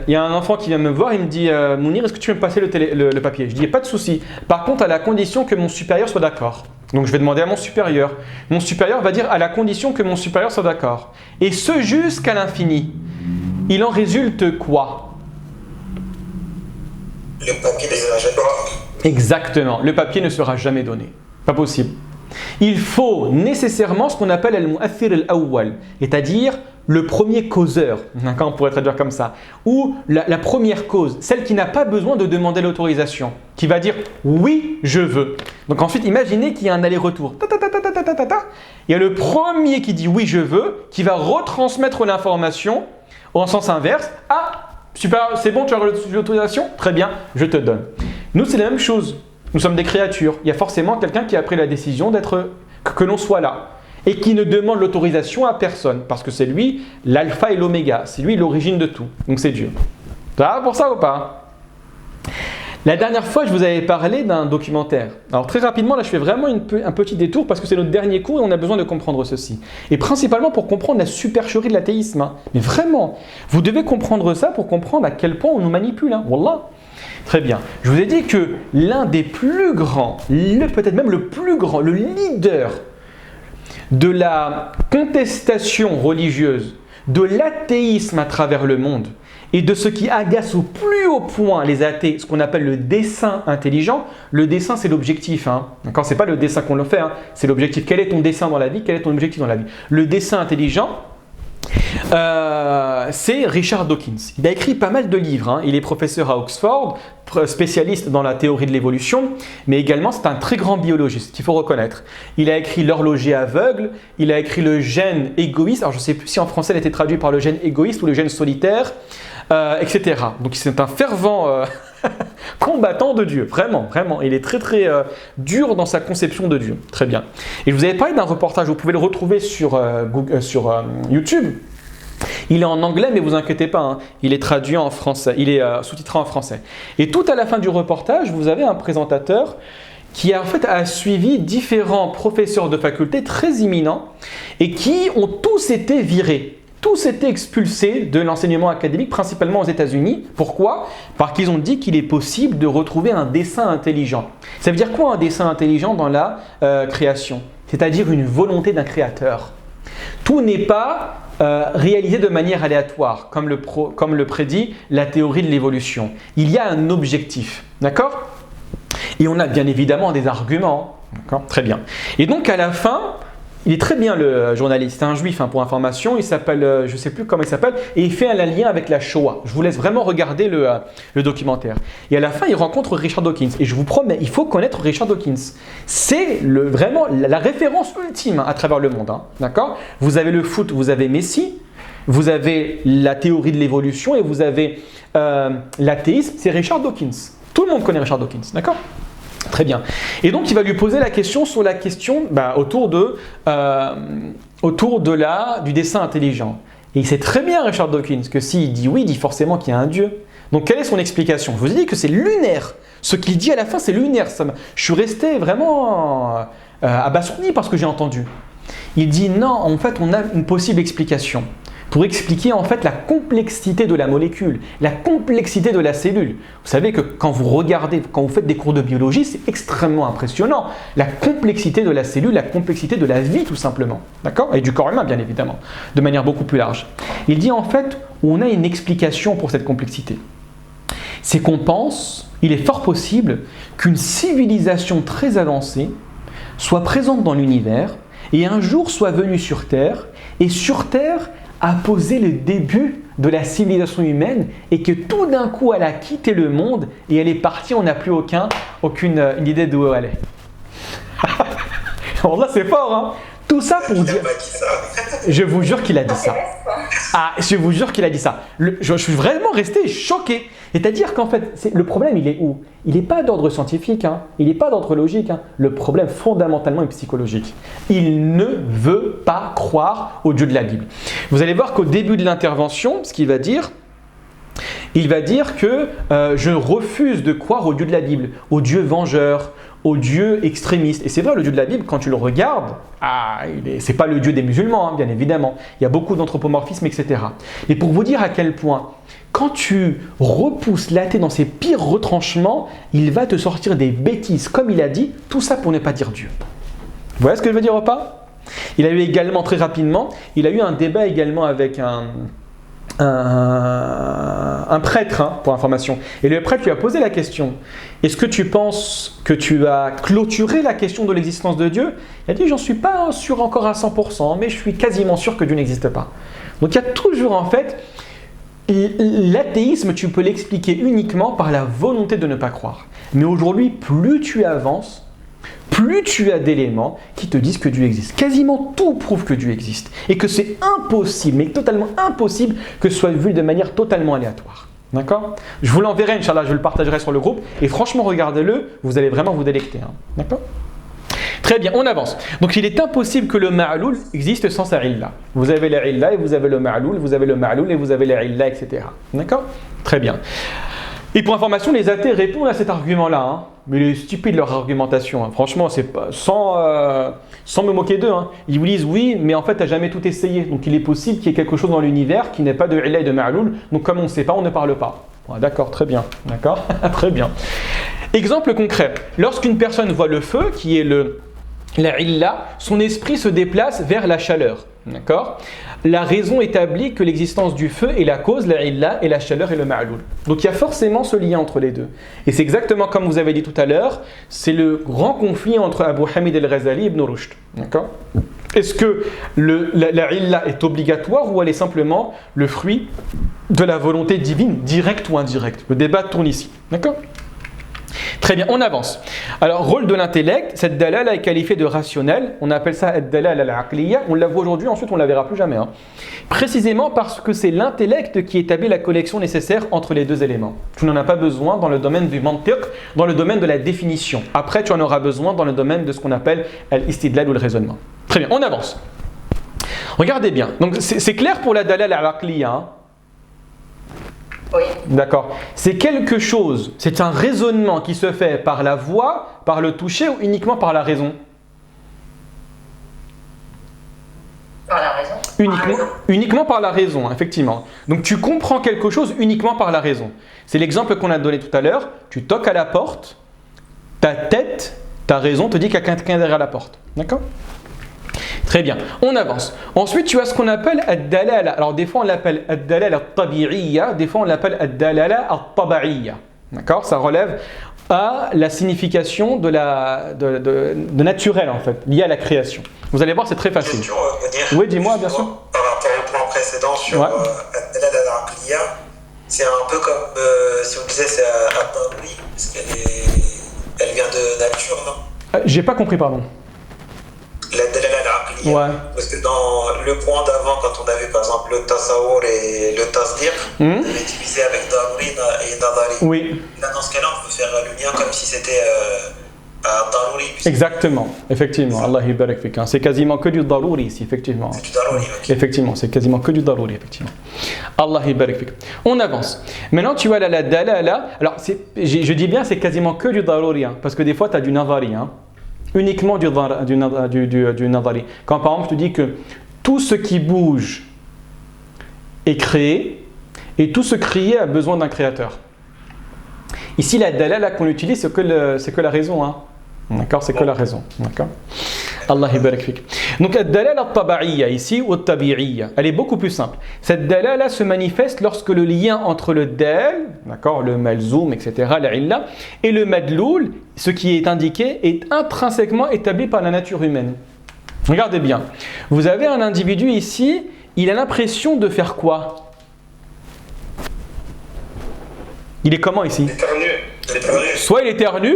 y a un enfant qui vient me voir, il me dit Mounir, est-ce que tu veux me passer le papier? Je dis pas de souci. Par contre, à la condition que mon supérieur soit d'accord. Donc je vais demander à mon supérieur. Mon supérieur va dire à la condition que mon supérieur soit d'accord. Et ce jusqu'à l'infini. Il en résulte quoi? Le papier ne sera jamais donné. Exactement. Le papier ne sera jamais donné. Pas possible. Il faut nécessairement ce qu'on appelle al-mu'athir al-awwal, c'est-à-dire le premier causeur, on pourrait traduire comme ça, ou la première cause, celle qui n'a pas besoin de demander l'autorisation, qui va dire oui, je veux. Donc ensuite, imaginez qu'il y a un aller-retour. Il y a le premier qui dit oui, je veux, qui va retransmettre l'information en sens inverse. Ah, super, c'est bon, tu as l'autorisation? Très bien, je te donne. Nous, c'est la même chose. Nous sommes des créatures. Il y a forcément quelqu'un qui a pris la décision que l'on soit là. et qui ne demande l'autorisation à personne, parce que c'est lui l'alpha et l'oméga, c'est lui l'origine de tout, donc c'est Dieu. Ça va pour ça ou pas? La dernière fois, je vous avais parlé d'un documentaire. Alors très rapidement, là je fais vraiment un petit détour parce que c'est notre dernier cours et on a besoin de comprendre ceci. Et principalement pour comprendre la supercherie de l'athéisme. Hein. Mais vraiment, vous devez comprendre ça pour comprendre à quel point on nous manipule. Hein. Wallah. Très bien. Je vous ai dit que l'un des plus grands, peut-être même le plus grand, le leader de la contestation religieuse, de l'athéisme à travers le monde, et de ce qui agace au plus haut point les athées, ce qu'on appelle le dessein intelligent. Le dessein, c'est l'objectif. Hein. D'accord ? Ce n'est pas le dessein qu'on le fait, hein. C'est l'objectif. Quel est ton dessein dans la vie? Quel est ton objectif dans la vie? Le dessein intelligent, c'est Richard Dawkins. Il a écrit pas mal de livres. Hein. Il est professeur à Oxford, spécialiste dans la théorie de l'évolution, mais également c'est un très grand biologiste qu'il faut reconnaître. Il a écrit L'horloger aveugle, il a écrit Le gène égoïste. Alors je ne sais plus si en français il a été traduit par le gène égoïste ou le gène solitaire. Etc. Donc c'est un fervent combattant de Dieu, vraiment, vraiment. Il est très très dur dans sa conception de Dieu. Très bien. Et je vous avais parlé d'un reportage, vous pouvez le retrouver sur YouTube. Il est en anglais, mais vous inquiétez pas, hein, il est traduit en français, il est sous-titré en français. Et tout à la fin du reportage, vous avez un présentateur qui a suivi différents professeurs de faculté très éminents et qui ont tous été virés. Tous étaient expulsés de l'enseignement académique, principalement aux États-Unis. Pourquoi? Parce qu'ils ont dit qu'il est possible de retrouver un dessein intelligent. Ça veut dire quoi un dessein intelligent dans la création? C'est-à-dire une volonté d'un créateur. Tout n'est pas réalisé de manière aléatoire, comme le prédit la théorie de l'évolution. Il y a un objectif, d'accord? Et on a bien évidemment des arguments, d'accord? Très bien. Et donc à la fin, il est très bien le journaliste, c'est un juif hein, pour information, il s'appelle, je ne sais plus comment il s'appelle, et il fait un lien avec la Shoah. Je vous laisse vraiment regarder le documentaire. Et à la fin, il rencontre Richard Dawkins. Et je vous promets, il faut connaître Richard Dawkins. C'est vraiment la référence ultime à travers le monde. Hein, d'accord ? Vous avez le foot, vous avez Messi, vous avez la théorie de l'évolution et vous avez l'athéisme, c'est Richard Dawkins. Tout le monde connaît Richard Dawkins, d'accord ? Très bien. Et donc, il va lui poser la question sur la question autour du dessein intelligent. Et il sait très bien, Richard Dawkins, que s'il dit oui, il dit forcément qu'il y a un Dieu. Donc, quelle est son explication? Je vous ai dit que c'est lunaire. Ce qu'il dit à la fin, c'est lunaire. Je suis resté vraiment abasourdi par ce que j'ai entendu. Il dit non, en fait, on a une possible explication. Pour expliquer en fait la complexité de la molécule, la complexité de la cellule. Vous savez que quand vous faites des cours de biologie, c'est extrêmement impressionnant. La complexité de la cellule, la complexité de la vie tout simplement. D'accord ? Et du corps humain bien évidemment, de manière beaucoup plus large. Il dit en fait, on a une explication pour cette complexité. C'est qu'on pense, il est fort possible qu'une civilisation très avancée soit présente dans l'univers et un jour soit venue sur Terre et sur Terre a posé le début de la civilisation humaine et que tout d'un coup elle a quitté le monde et elle est partie, on n'a plus aucune idée d'où elle est. Alors là c'est fort hein. Tout ça pour dire… Je vous jure qu'il a dit ça. Ah, je vous jure qu'il a dit ça. Je suis vraiment resté choqué. C'est-à-dire qu'en fait, le problème, il est où? Il n'est pas d'ordre scientifique, hein. Il n'est pas d'ordre logique. Hein. Le problème, fondamentalement, est psychologique. Il ne veut pas croire au Dieu de la Bible. Vous allez voir qu'au début de l'intervention, ce qu'il va dire, il va dire que je refuse de croire au Dieu de la Bible, au Dieu vengeur, au Dieu extrémiste. Et c'est vrai, le Dieu de la Bible, quand tu le regardes, c'est pas le Dieu des musulmans, hein, bien évidemment. Il y a beaucoup d'anthropomorphisme, etc. Mais pour vous dire à quel point, quand tu repousses l'athée dans ses pires retranchements, il va te sortir des bêtises, comme il a dit, tout ça pour ne pas dire Dieu. Vous voyez ce que je veux dire ou pas? Il a eu également, très rapidement, il a eu un débat également avec un prêtre, hein, pour information. Et le prêtre lui a posé la question, est-ce que tu penses que tu as clôturé la question de l'existence de Dieu? Il a dit, j'en suis pas sûr encore à 100%, mais je suis quasiment sûr que Dieu n'existe pas. Donc il y a toujours en fait, l'athéisme, tu peux l'expliquer uniquement par la volonté de ne pas croire. Mais aujourd'hui, plus tu avances, plus tu as d'éléments qui te disent que Dieu existe. Quasiment tout prouve que Dieu existe. Et que c'est impossible, mais totalement impossible, que ce soit vu de manière totalement aléatoire. D'accord? Je vous l'enverrai, Inch'Allah, je le partagerai sur le groupe. Et franchement, regardez-le, vous allez vraiment vous délecter. Hein. D'accord? Très bien, on avance. Donc il est impossible que le ma'loul existe sans sa illa. Vous avez la illa et vous avez le ma'loul, vous avez le ma'loul et vous avez la illa, etc. D'accord? Très bien. Et pour information, les athées répondent à cet argument-là. Hein. Mais il est stupide leur argumentation. Hein. Franchement, c'est pas, sans me moquer d'eux. Hein. Ils vous disent oui, mais en fait, tu n'as jamais tout essayé. Donc il est possible qu'il y ait quelque chose dans l'univers qui n'ait pas de illa et de ma'loul. Donc comme on ne sait pas, on ne parle pas. Ouais, d'accord, très bien. D'accord. Très bien. Exemple concret. Lorsqu'une personne voit le feu, qui est la illa, son esprit se déplace vers la chaleur. D'accord? La raison établit que l'existence du feu est la cause, la illa, et la chaleur est le ma'loul. Donc il y a forcément ce lien entre les deux. Et c'est exactement comme vous avez dit tout à l'heure, c'est le grand conflit entre Abu Hamid al-Ghazali et Ibn Rushd. D'accord? Est-ce que la illa est obligatoire ou elle est simplement le fruit de la volonté divine, directe ou indirecte? Le débat tourne ici. D'accord? Très bien, on avance. Alors, rôle de l'intellect, cette dalala est qualifiée de rationnelle. On appelle ça ad-dalala al-aqliya. On la voit aujourd'hui, ensuite on ne la verra plus jamais. Hein. Précisément parce que c'est l'intellect qui établit la connexion nécessaire entre les deux éléments. Tu n'en as pas besoin dans le domaine du mantiq, dans le domaine de la définition. Après, tu en auras besoin dans le domaine de ce qu'on appelle l'istidlal ou le raisonnement. Très bien, on avance. Regardez bien. Donc, c'est clair pour la dalala al-aqliya. Hein. Oui. D'accord. C'est quelque chose, c'est un raisonnement qui se fait par la voix, par le toucher ou uniquement par la raison? Par la raison. Uniquement par la raison, hein, effectivement. Donc tu comprends quelque chose uniquement par la raison. C'est l'exemple qu'on a donné tout à l'heure. Tu toques à la porte, ta tête, ta raison te dit qu'il y a quelqu'un derrière la porte. D'accord? Très bien, on avance. Ensuite, tu as ce qu'on appelle ad-dalala. Alors, des fois, on l'appelle ad-dalala al-tabi'iyya, des fois, on l'appelle ad-dalala al-taba'iyya. D'accord? Ça relève à la signification de naturel, en fait, lié à la création. Vous allez voir, c'est très facile. Question, oui, dis-moi, bien sûr. Par rapport au point précédent sur ad-dalala al-aqliya, c'est un peu comme si on disait c'est ad-daruri, parce qu'elle vient de nature, non? J'ai pas compris, pardon. La dalala al-aqliya. Ouais. Parce que dans le point d'avant, quand on avait par exemple le tasawwur et le tasdiq, on avait divisé avec daruri et nadari. Oui. Là, dans ce cas-là, on peut faire le lien comme si c'était daruri. Exactement, effectivement. Allah yibarak fik. C'est quasiment que du daruri ici, effectivement. C'est du daruri, ok. Effectivement, c'est quasiment que du daruri, effectivement. Allah yibarak fik. On avance. Maintenant, tu vois la dalala. Alors, je dis bien c'est quasiment que du daruri, hein, parce que des fois, tu as du nadari. Hein. Uniquement du nadari. Quand par exemple je te dis que tout ce qui bouge est créé et tout ce créé a besoin d'un créateur. Ici la dalala qu'on utilise c'est que la raison. Hein. D'accord, c'est que la raison. D'accord. Allah yibarak fik. Donc la dalala al-taba'iyya ici ou al-tabi'iyya, elle est beaucoup plus simple. Cette dalala se manifeste lorsque le lien entre le dal, d'accord, le malzoum, etc., la illa, et le madloul, ce qui est indiqué, est intrinsèquement établi par la nature humaine. Regardez bien. Vous avez un individu ici, il a l'impression de faire quoi? Il est comment ici? Soit il éternue,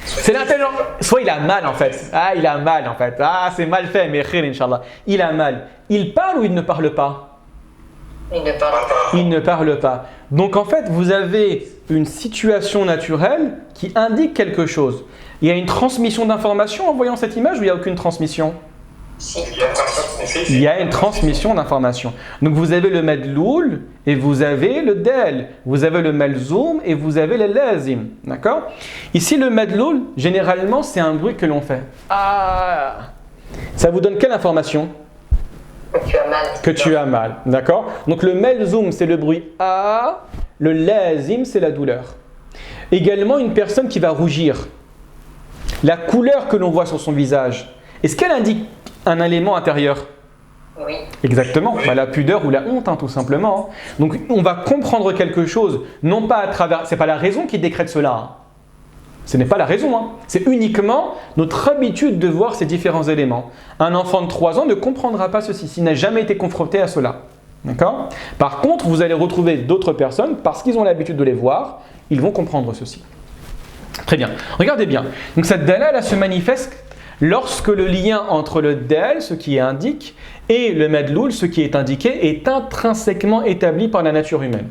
c'est l'intelligence. Soit il a mal en fait. Ah, il a mal en fait. Ah, c'est mal fait, mais khir, Inch'Allah. Il a mal. Il parle ou il ne parle pas? Il ne parle pas. Il ne parle pas. Donc en fait, vous avez une situation naturelle qui indique quelque chose. Il y a une transmission d'informations en voyant cette image ou il n'y a aucune transmission? Si. Il y a une transmission d'informations. Donc vous avez le madloul et vous avez le dal. Vous avez le malzoum et vous avez le lazim. D'accord? Ici, le madloul, généralement, c'est un bruit que l'on fait. Ah! Ça vous donne quelle information? Que tu as mal. Que tu as mal. D'accord? Donc le malzoum, c'est le bruit ah. Le lazim, c'est la douleur. Également, une personne qui va rougir. La couleur que l'on voit sur son visage, est-ce qu'elle indique un élément intérieur? Oui. Exactement, bah, la pudeur ou la honte, hein, tout simplement. Donc on va comprendre quelque chose, non pas à travers. C'est pas la raison qui décrète cela. Hein. Ce n'est pas la raison, hein. C'est uniquement notre habitude de voir ces différents éléments. Un enfant de 3 ans ne comprendra pas ceci s'il n'a jamais été confronté à cela. D'accord? Par contre, vous allez retrouver d'autres personnes, parce qu'ils ont l'habitude de les voir, ils vont comprendre ceci. Très bien. Regardez bien. Donc cette dalala se manifeste lorsque le lien entre le dal, ce qui est indique, et le madloul, ce qui est indiqué, est intrinsèquement établi par la nature humaine.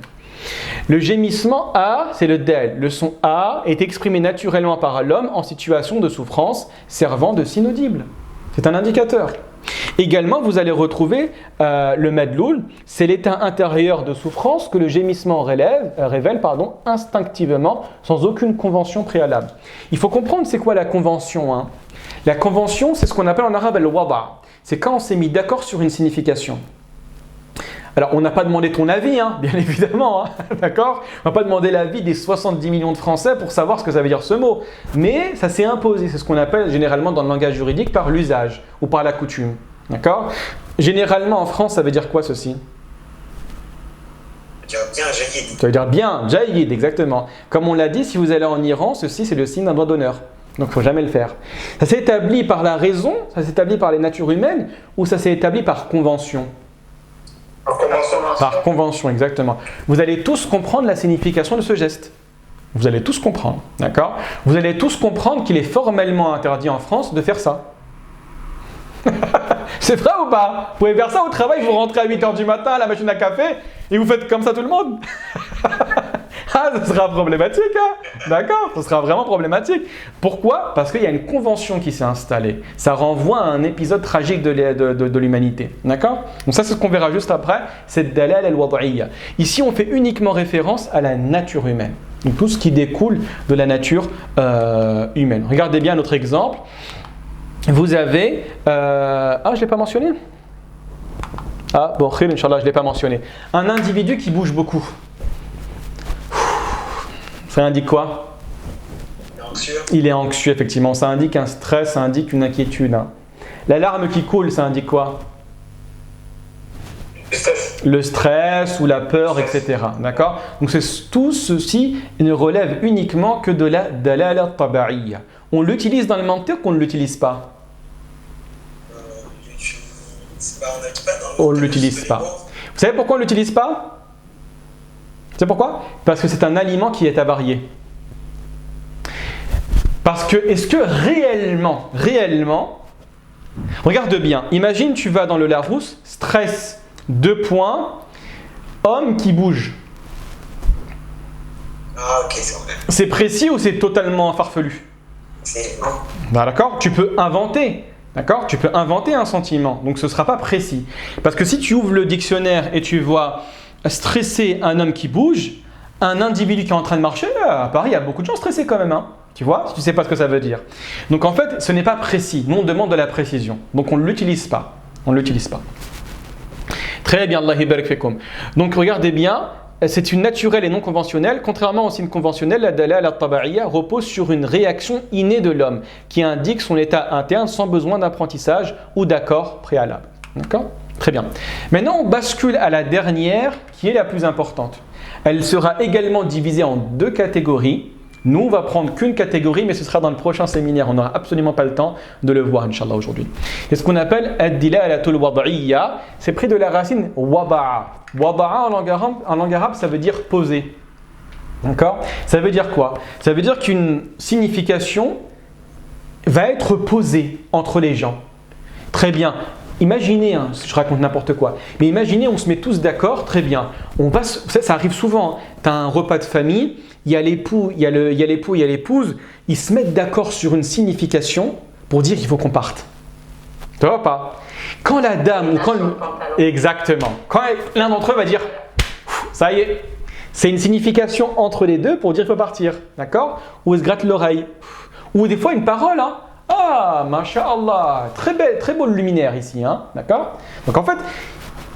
Le gémissement A, c'est le del. Le son A est exprimé naturellement par l'homme en situation de souffrance, servant de signe audible. C'est un indicateur. Également, vous allez retrouver le medloul, c'est l'état intérieur de souffrance que le gémissement révèle instinctivement, sans aucune convention préalable. Il faut comprendre c'est quoi la convention. Hein. La convention, c'est ce qu'on appelle en arabe al-wada'. C'est quand on s'est mis d'accord sur une signification. Alors, on n'a pas demandé ton avis, hein, bien évidemment, hein, d'accord ? On n'a pas demandé l'avis des 70 millions de Français pour savoir ce que ça veut dire ce mot. Mais ça s'est imposé, c'est ce qu'on appelle généralement dans le langage juridique par l'usage ou par la coutume. D'accord ? Généralement en France, ça veut dire quoi ceci ? Ça veut dire bien, jayyid. Ça veut dire bien, jayyid, exactement. Comme on l'a dit, si vous allez en Iran, ceci c'est le signe d'un doigt d'honneur. Donc il ne faut jamais le faire. Ça s'est établi par la raison, ça s'est établi par les natures humaines ou ça s'est établi par convention ? Par convention, exactement. Vous allez tous comprendre la signification de ce geste. Vous allez tous comprendre, d'accord ? Vous allez tous comprendre qu'il est formellement interdit en France de faire ça. C'est vrai ou pas ? Vous pouvez faire ça au travail, vous rentrez à 8h du matin à la machine à café et vous faites comme ça tout le monde. Ah, ce sera problématique, hein ? D'accord ? Ce sera vraiment problématique. Pourquoi ? Parce qu'il y a une convention qui s'est installée. Ça renvoie à un épisode tragique de l'humanité. D'accord ? Donc ça, c'est ce qu'on verra juste après. C'est dalal al-wad'iyya. Ici, on fait uniquement référence à la nature humaine. Donc tout ce qui découle de la nature humaine. Regardez bien notre exemple. Vous avez... je ne l'ai pas mentionné ? Ah, bon, khir, Inch'Allah, je ne l'ai pas mentionné. Un individu qui bouge beaucoup. Ça indique quoi ? Il est anxieux, effectivement. Ça indique un stress, ça indique une inquiétude. Hein. La larme qui coule, ça indique quoi ? Le stress ou la peur, etc. D'accord ? Donc tout ceci ne relève uniquement que de la dalal al-taba'iyya. On l'utilise dans le mantiq ou on ne l'utilise pas ? On ne l'utilise pas. Vous savez pourquoi on ne l'utilise pas ? C'est pourquoi ? Parce que c'est un aliment qui est avarié. Parce que, est-ce que réellement, regarde bien, imagine tu vas dans le Larousse, stress, 2 points, homme qui bouge. Ah ok, c'est vrai. C'est précis ou c'est totalement farfelu ? C'est D'accord ? Tu peux inventer. D'accord ? Tu peux inventer un sentiment, donc ce ne sera pas précis. Parce que si tu ouvres le dictionnaire et tu vois stresser un homme qui bouge, un individu qui est en train de marcher, à Paris, il y a beaucoup de gens stressés quand même. Hein. Tu vois ? Si tu ne sais pas ce que ça veut dire. Donc en fait, ce n'est pas précis. Nous, on demande de la précision. Donc on ne l'utilise pas. On ne l'utilise pas. Très bien, Allah barik fikum. Donc regardez bien, c'est une naturelle et non conventionnelle. Contrairement aux signes conventionnels, la dalal al-taba'iyya repose sur une réaction innée de l'homme qui indique son état interne sans besoin d'apprentissage ou d'accord préalable. D'accord ? Très bien. Maintenant, on bascule à la dernière qui est la plus importante. Elle sera également divisée en 2 catégories. Nous, on va prendre qu'une catégorie, mais ce sera dans le prochain séminaire. On n'aura absolument pas le temps de le voir, Inch'Allah, aujourd'hui. C'est ce qu'on appelle ad-dilalatul wad'iyya. C'est pris de la racine wada'a. Wada'a en langue arabe, ça veut dire poser. D'accord ? Ça veut dire quoi ? Ça veut dire qu'une signification va être posée entre les gens. Très bien. Imaginez, hein, je raconte n'importe quoi, mais imaginez, on se met tous d'accord, très bien. Ça arrive souvent, hein. Tu as un repas de famille, il y a l'époux, il y a l'épouse, ils se mettent d'accord sur une signification pour dire qu'il faut qu'on parte. Tu vois pas ? Quand la dame ou quand exactement, quand l'un d'entre eux va dire ça y est, c'est une signification entre les deux pour dire qu'il faut partir, d'accord ? Ou il se gratte l'oreille, ou des fois une parole, hein. Ah, masha'Allah, très beau le luminaire ici, hein, d'accord ? Donc en fait,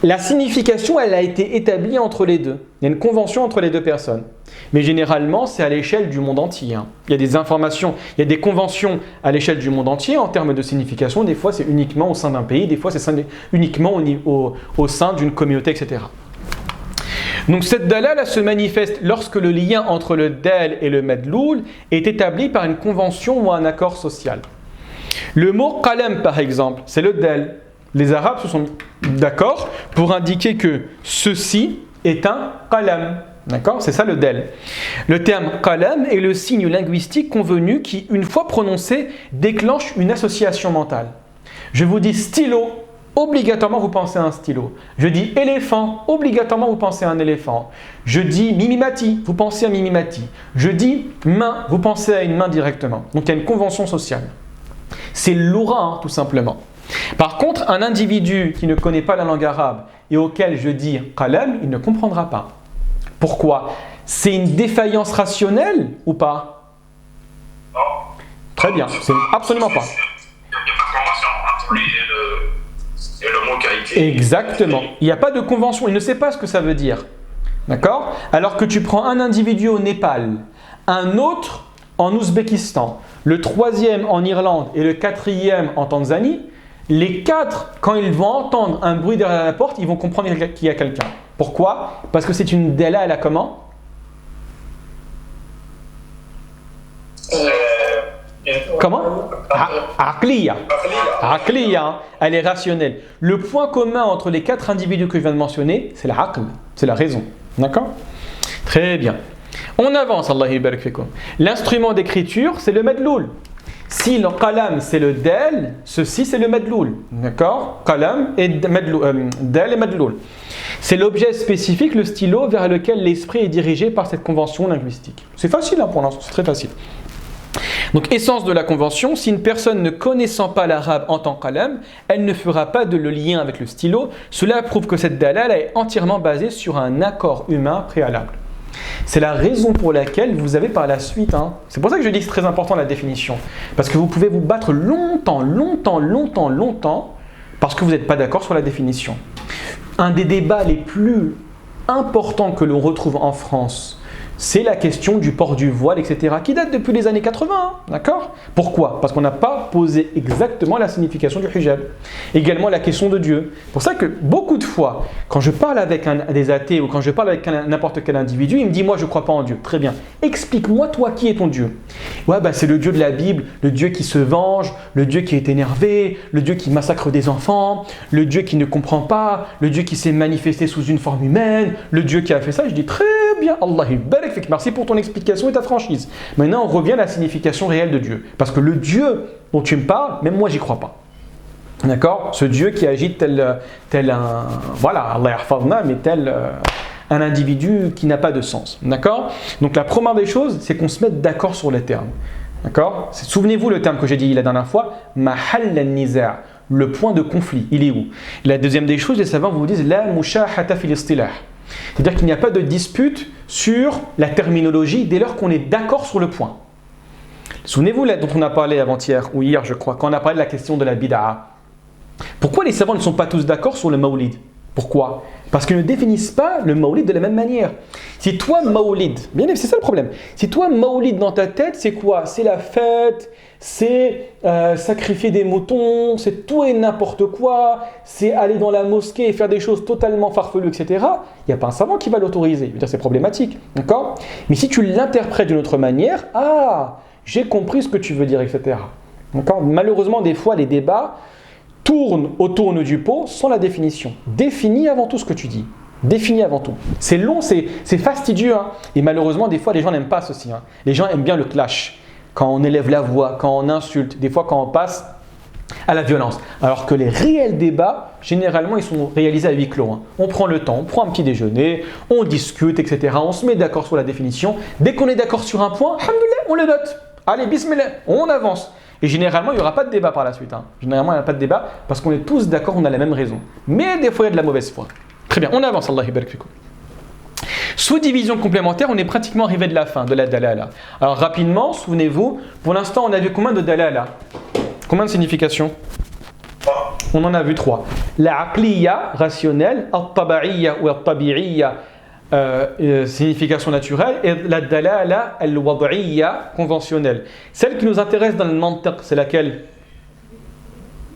la signification, elle a été établie entre les deux. Il y a une convention entre les deux personnes. Mais généralement, c'est à l'échelle du monde entier. Hein. Il y a des informations, il y a des conventions à l'échelle du monde entier en termes de signification. Des fois, c'est uniquement au sein d'un pays, des fois, c'est uniquement au sein d'une communauté, etc. Donc cette dalal elle se manifeste lorsque le lien entre le dal et le medloul est établi par une convention ou un accord social. Le mot qalam par exemple, c'est le dal. Les Arabes se sont mis d'accord pour indiquer que ceci est un qalam. D'accord ? C'est ça le dal. Le terme qalam est le signe linguistique convenu qui, une fois prononcé, déclenche une association mentale. Je vous dis stylo, obligatoirement vous pensez à un stylo. Je dis éléphant, obligatoirement vous pensez à un éléphant. Je dis mimimati, vous pensez à mimimati. Je dis main, vous pensez à une main directement. Donc il y a une convention sociale. C'est l'aura, hein, tout simplement. Par contre, un individu qui ne connaît pas la langue arabe et auquel je dis qalam, il ne comprendra pas. Pourquoi? C'est une défaillance rationnelle ou pas? Non. Très bien, c'est absolument pas. Il n'y a pas de convention entre lui et le mot qui a été. Exactement. Il n'y a pas de convention, il ne sait pas ce que ça veut dire. D'accord? Alors que tu prends un individu au Népal, un autre en Ouzbékistan, le troisième en Irlande et le quatrième en Tanzanie, les quatre, quand ils vont entendre un bruit derrière la porte, ils vont comprendre qu'il y a quelqu'un. Pourquoi? Parce que c'est une dalala comment? Comment? Aqliya. Aqliya, elle est rationnelle. Le point commun entre les quatre individus que je viens de mentionner, c'est l'aql, c'est la raison. D'accord? Très bien. On avance, Allah yabarak fikum. L'instrument d'écriture, c'est le madloul. Si le qalam, c'est le del, ceci, c'est le madloul. D'accord? Qalam et del et madloul. C'est l'objet spécifique, le stylo, vers lequel l'esprit est dirigé par cette convention linguistique. C'est facile hein, pour l'instant, c'est très facile. Donc, essence de la convention, si une personne ne connaissant pas l'arabe en tant qu'alam, elle ne fera pas de le lien avec le stylo. Cela prouve que cette dalala est entièrement basée sur un accord humain préalable. C'est la raison pour laquelle vous avez par la suite, c'est pour ça que je dis que c'est très important la définition, parce que vous pouvez vous battre longtemps, parce que vous n'êtes pas d'accord sur la définition. Un des débats les plus importants que l'on retrouve en France, c'est la question du port du voile, etc., qui date depuis les années 80, d'accord? Pourquoi? Parce qu'on n'a pas posé exactement la signification du hijab. Également la question de Dieu. C'est pour ça que beaucoup de fois, quand je parle avec des athées ou quand je parle avec n'importe quel individu, il me dit, moi je ne crois pas en Dieu. Très bien. Explique-moi toi qui est ton Dieu. Ouais, c'est le Dieu de la Bible, le Dieu qui se venge, le Dieu qui est énervé, le Dieu qui massacre des enfants, le Dieu qui ne comprend pas, le Dieu qui s'est manifesté sous une forme humaine, le Dieu qui a fait ça. Je dis, très bien, Allah merci pour ton explication et ta franchise. Maintenant, on revient à la signification réelle de Dieu. Parce que le Dieu dont tu me parles, même moi, j'y crois pas. D'accord? Ce Dieu qui agit tel un... Voilà, Allah yahfazna, mais tel un individu qui n'a pas de sens. D'accord? Donc, la première des choses, c'est qu'on se mette d'accord sur les termes. D'accord? Souvenez-vous le terme que j'ai dit la dernière fois, mahall al-niza', le point de conflit. Il est où? La deuxième des choses, les savants vous disent la mushahata fil istilah. C'est-à-dire qu'il n'y a pas de dispute sur la terminologie dès lors qu'on est d'accord sur le point. Souvenez-vous dont on a parlé avant-hier ou hier, je crois, quand on a parlé de la question de la bid'a. Pourquoi les savants ne sont pas tous d'accord sur le maoulid? Pourquoi? Parce qu'ils ne définissent pas le maoulid de la même manière. Si toi, maoulid, bien c'est ça le problème. Si toi, maoulid dans ta tête, c'est quoi? C'est la fête, c'est sacrifier des moutons, c'est tout et n'importe quoi, c'est aller dans la mosquée et faire des choses totalement farfelues, etc. Il n'y a pas un savant qui va l'autoriser. Je veux dire, c'est problématique. D'accord? Mais si tu l'interprètes d'une autre manière, j'ai compris ce que tu veux dire, etc. D'accord? Malheureusement, des fois, les débats tourne autour du pot sans la définition. Définis avant tout ce que tu dis. Définis avant tout. C'est long, c'est fastidieux. Et malheureusement, des fois, les gens n'aiment pas ceci. Les gens aiment bien le clash. Quand on élève la voix, quand on insulte, des fois quand on passe à la violence. Alors que les réels débats, généralement, ils sont réalisés à huis clos. On prend le temps, on prend un petit déjeuner, on discute, etc. On se met d'accord sur la définition. Dès qu'on est d'accord sur un point, alhamdoulilah, on le note. Allez, bismillah, on avance. Et généralement, il n'y aura pas de débat par la suite. Généralement, il n'y a pas de débat parce qu'on est tous d'accord, on a la même raison. Mais des fois, il y a de la mauvaise foi. Très bien, on avance, Allah yabarak fikum. Sous-division complémentaire, on est pratiquement arrivé de la fin, de la dalala. Alors rapidement, souvenez-vous, pour l'instant, on a vu combien de dalala? Combien de significations? On en a vu 3. La aqliya, rationnelle, al-taba'iyya ou al-tabi'iyya, signification naturelle, et la dalala al-wad'iyya, conventionnelle. Celle qui nous intéresse dans le mantiq, c'est laquelle?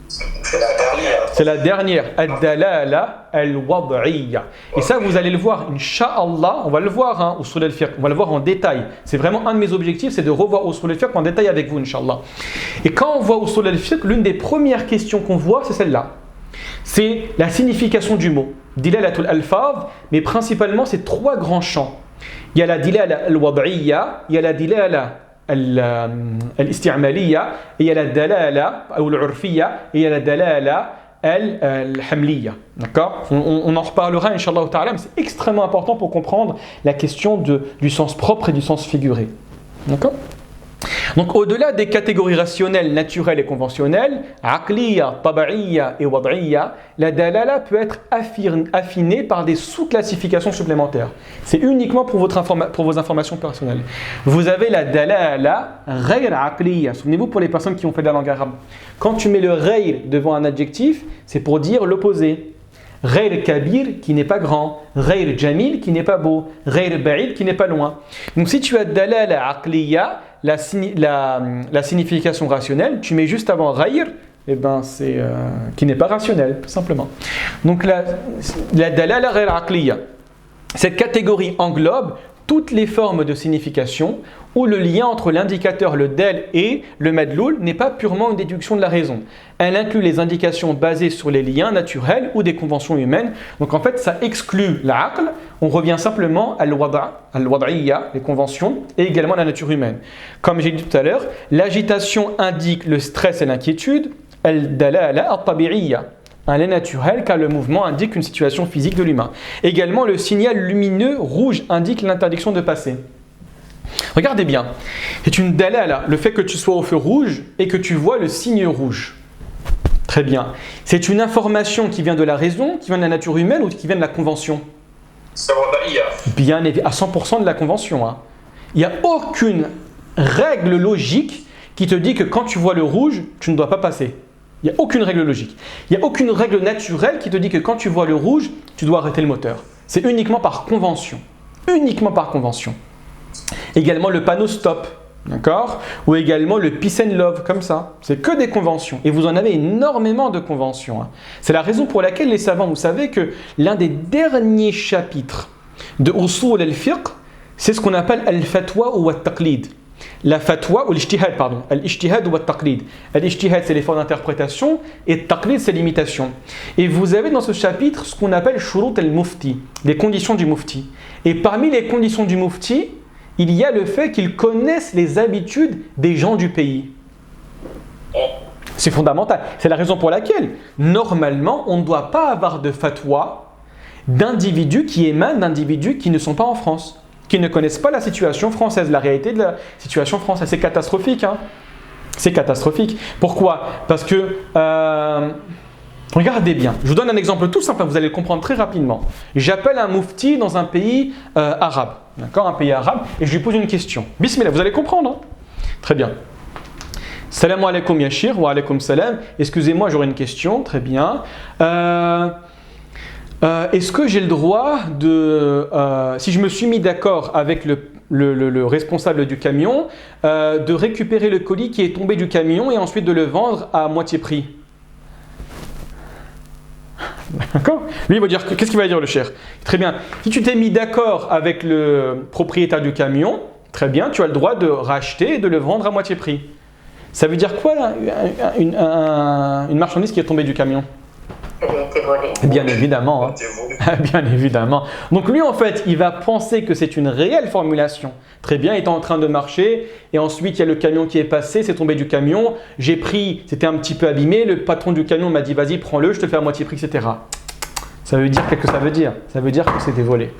C'est la dernière. C'est la dernière, ad-dalala al-wad'iyya. Et ça, vous allez le voir, Inch'Allah, on va le voir, usul al-fiqh, on va le voir en détail. C'est vraiment un de mes objectifs, c'est de revoir usul al-fiqh en détail avec vous, Inch'Allah. Et quand on voit usul al-fiqh, l'une des premières questions qu'on voit, c'est celle-là. C'est la signification du mot. Dilalatul alfaz, mais principalement, c'est 3 grands champs. Il y a la dilala al-wad'iyya, il y a la dilala al-isti'maliyya, et il y a la dalala ou l'urfiyya, et il y a la dalala al-hamliya. D'accord, on en reparlera, Inch'Allah ta'ala, mais c'est extrêmement important pour comprendre la question du sens propre et du sens figuré. D'accord. Donc au-delà des catégories rationnelles, naturelles et conventionnelles, aqliya, taba'iyya et wad'iyya, la dalala peut être affinée par des sous-classifications supplémentaires. C'est uniquement pour vos informations personnelles. Vous avez la dalala ghayr aqliya. Souvenez-vous pour les personnes qui ont fait de la langue arabe. Quand tu mets le ghayr devant un adjectif, c'est pour dire l'opposé. Ghayr kabir qui n'est pas grand, ghayr jamil qui n'est pas beau, ghayr ba'id qui n'est pas loin. Donc si tu as dalala aqliya, la signification rationnelle, tu mets juste avant ghayr, eh ben c'est qui n'est pas rationnel, tout simplement. Donc la dalala ghayr aqliya, cette catégorie englobe toutes les formes de signification où le lien entre l'indicateur, le del et le madloul n'est pas purement une déduction de la raison. Elle inclut les indications basées sur les liens naturels ou des conventions humaines. Donc en fait, ça exclut l'aql. On revient simplement à al-wad'iyya, les conventions, et également à la nature humaine. Comme j'ai dit tout à l'heure, l'agitation indique le stress et l'inquiétude. Al-dalala at-tabi'iyya, un lait naturel car le mouvement indique une situation physique de l'humain. Également, le signal lumineux rouge indique l'interdiction de passer. Regardez bien, c'est une dalala, le fait que tu sois au feu rouge et que tu vois le signe rouge. Très bien. C'est une information qui vient de la raison, qui vient de la nature humaine ou qui vient de la convention? C'est wad'iyya. Bien évidemment, à 100% de la convention. Hein. Il n'y a aucune règle logique qui te dit que quand tu vois le rouge, tu ne dois pas passer. Il n'y a aucune règle logique. Il n'y a aucune règle naturelle qui te dit que quand tu vois le rouge, tu dois arrêter le moteur. C'est uniquement par convention. Uniquement par convention. Également le panneau stop, d'accord? Ou également le peace and love, comme ça. C'est que des conventions. Et vous en avez énormément de conventions. Hein. C'est la raison pour laquelle les savants, vous savez que l'un des derniers chapitres de Usul al-Fiqh, c'est ce qu'on appelle al-fatwa ou al-taqlid. La fatwa ou l'ijtihad, pardon. Al-ijtihad ou al-taqlid. Al-ijtihad, c'est l'effort d'interprétation et al-taqlid, c'est l'imitation. Et vous avez dans ce chapitre ce qu'on appelle shurut al-mufti, les conditions du mufti. Et parmi les conditions du mufti, il y a le fait qu'ils connaissent les habitudes des gens du pays. C'est fondamental. C'est la raison pour laquelle, normalement, on ne doit pas avoir de fatwa d'individus qui émanent d'individus qui ne sont pas en France, qui ne connaissent pas la situation française, la réalité de la situation française. C'est catastrophique. Hein. C'est catastrophique. Pourquoi? Parce que, regardez bien, je vous donne un exemple tout simple, vous allez le comprendre très rapidement. J'appelle un mufti dans un pays arabe, d'accord, un pays arabe, et je lui pose une question. Bismillah, vous allez comprendre. Hein. Très bien. Salam alaikum yashir, wa alaikum salam. Excusez-moi, j'aurais une question. Très bien. Est-ce que j'ai le droit de, si je me suis mis d'accord avec le responsable du camion, de récupérer le colis qui est tombé du camion et ensuite de le vendre à moitié prix? D'accord? Lui, il va dire, qu'est-ce qu'il va dire le cher? Très bien. Si tu t'es mis d'accord avec le propriétaire du camion, très bien, tu as le droit de racheter et de le vendre à moitié prix. Ça veut dire quoi, là, une marchandise qui est tombée du camion? Elle a été volée. Bien évidemment. Hein. Bien évidemment. Donc lui, en fait, il va penser que c'est une réelle formulation. Très bien, il est en train de marcher et ensuite, il y a le camion qui est passé, c'est tombé du camion. J'ai pris, c'était un petit peu abîmé. Le patron du camion m'a dit, vas-y, prends-le, je te fais à moitié prix, etc. Ça veut dire qu'est-ce que ça veut dire? Ça veut dire que c'était volé.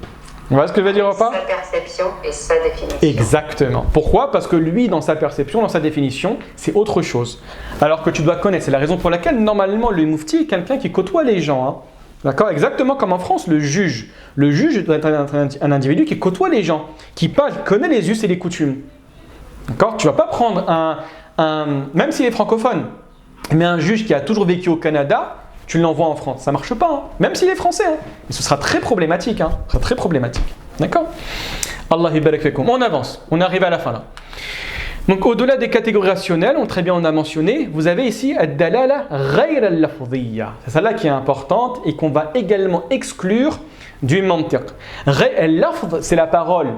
Vous voyez ce que je veux dire ou pas? Sa perception et sa définition. Exactement. Pourquoi? Parce que lui, dans sa perception, dans sa définition, c'est autre chose. Alors que tu dois connaître. C'est la raison pour laquelle, normalement, le mufti est quelqu'un qui côtoie les gens. Hein. D'accord? Exactement comme en France, le juge. Le juge doit être un individu qui côtoie les gens, qui parle, connaît les us et les coutumes. D'accord? Tu ne vas pas prendre même s'il est francophone, mais un juge qui a toujours vécu au Canada, tu l'envoies en France. Ça ne marche pas, hein. Même s'il est français. Hein. Mais ce sera très problématique. Hein. Ce sera très problématique. D'accord? Allah ibarak fikum. On avance. On arrive à la fin là. Donc au-delà des catégories rationnelles, très bien on a mentionné, vous avez ici ad-dalala ghayr al-lafdhiyya. C'est celle-là qui est importante et qu'on va également exclure du mantiq. Al-lafdh, c'est la parole.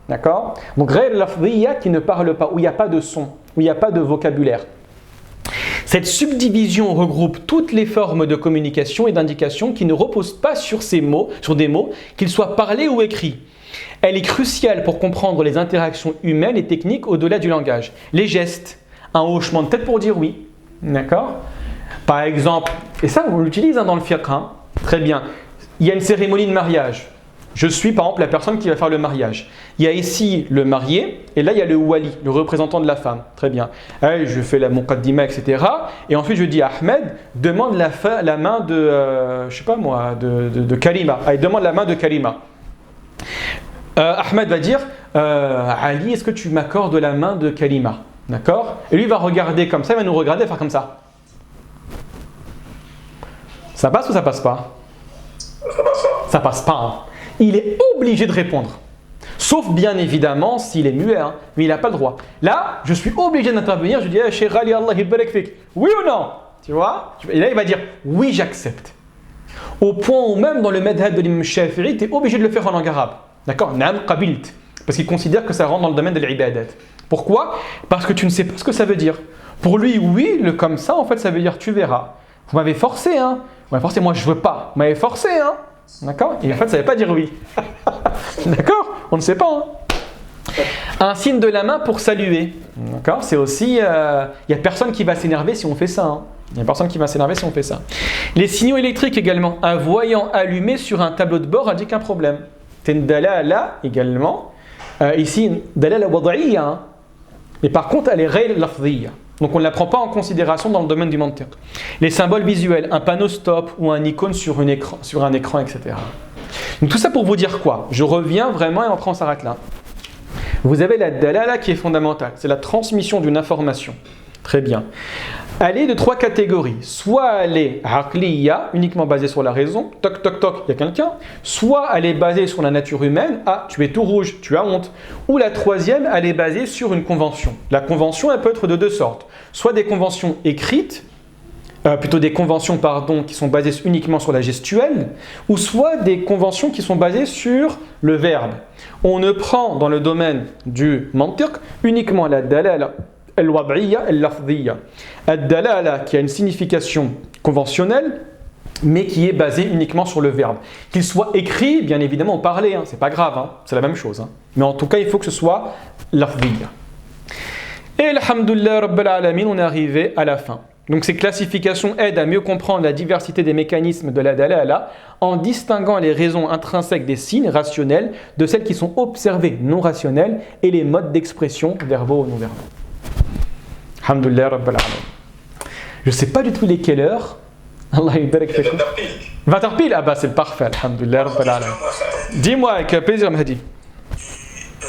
D'accord? Donc ghayr al-lafdhiyya qui ne parle pas, où il n'y a pas de son, où il n'y a pas de vocabulaire. Cette subdivision regroupe toutes les formes de communication et d'indication qui ne reposent pas sur des mots, qu'ils soient parlés ou écrits. Elle est cruciale pour comprendre les interactions humaines et techniques au-delà du langage. Les gestes, un hochement de tête pour dire oui, d'accord? Par exemple, et ça on l'utilise dans le fiqh, hein, très bien, il y a une cérémonie de mariage. Je suis par exemple la personne qui va faire le mariage. Il y a ici le marié et là il y a le wali, le représentant de la femme. Très bien. Allez, je fais la muqaddima, etc. Et ensuite je dis à Ahmed, demande la main de, je sais pas moi, de Karima. Allez, demande la main de Karima. Ahmed va dire, Ali, est-ce que tu m'accordes la main de Karima? D'accord? Et lui va regarder comme ça, il va nous regarder et faire comme ça. Ça passe ou ça passe pas? Ça passe pas. Ça passe pas. Hein. Il est obligé de répondre. Sauf bien évidemment s'il est muet, hein, mais il n'a pas le droit. Là, je suis obligé d'intervenir. Je dis, Cheikh Ali, Allah barak fik. Oui ou non? Tu vois? Et là, il va dire, oui, j'accepte. Au point où même dans le madhab de l'imam Shafi'i, tu es obligé de le faire en langue arabe. D'accord? Naam qabilt. Parce qu'il considère que ça rentre dans le domaine de l'ibadat. Pourquoi? Parce que tu ne sais pas ce que ça veut dire. Pour lui, oui, le comme ça, en fait, ça veut dire tu verras. Vous m'avez forcé, hein? Vous m'avez forcé, moi je veux pas. Vous m'avez forcé, hein? D'accord? Et en fait, ça ne veut pas dire oui. D'accord? On ne sait pas. Hein? Un signe de la main pour saluer. D'accord? C'est aussi. Il n'y a personne qui va s'énerver si on fait ça. Hein? Il n'y a personne qui va s'énerver si on fait ça. Les signaux électriques également. Un voyant allumé sur un tableau de bord indique un problème. Tendalala également. Ici, dalala wad'iyya. Hein? Mais par contre, elle est ghayr lafdhiyya. Donc on ne la prend pas en considération dans le domaine du mantiq. Les symboles visuels, un panneau stop ou un icône sur un écran, etc. Donc tout ça pour vous dire quoi? Je reviens vraiment et on s'arrête là. Vous avez la dalala qui est fondamentale. C'est la transmission d'une information. Très bien. Elle est de trois catégories. Soit elle est aqliya, uniquement basée sur la raison. Toc, toc, toc, il y a quelqu'un. Soit elle est basée sur la nature humaine. Ah, tu es tout rouge, tu as honte. Ou la troisième, elle est basée sur une convention. La convention, elle peut être de deux sortes. Soit des conventions écrites, des conventions qui sont basées uniquement sur la gestuelle, ou soit des conventions qui sont basées sur le verbe. On ne prend dans le domaine du mantiq uniquement la dalala al-wad'iyya al-lafdhiyya. Ad-dalala qui a une signification conventionnelle, mais qui est basée uniquement sur le verbe. Qu'il soit écrit, bien évidemment, ou parlé, hein, c'est pas grave, hein, c'est la même chose. Hein. Mais en tout cas, il faut que ce soit lafdhiyya. Et alhamdulillah rabbil alamin, on est arrivé à la fin. Donc ces classifications aident à mieux comprendre la diversité des mécanismes de la dalala en distinguant les raisons intrinsèques des signes rationnels de celles qui sont observées non rationnelles et les modes d'expression verbaux ou non verbaux. Alhamdulillah rabbil alamin. Je ne sais pas du tout les quelle heure. Allah yubarak fikum. 20h pile. Ah bah c'est parfait. Alhamdulillah rabbil alamin. Dis-moi avec plaisir Mahdi.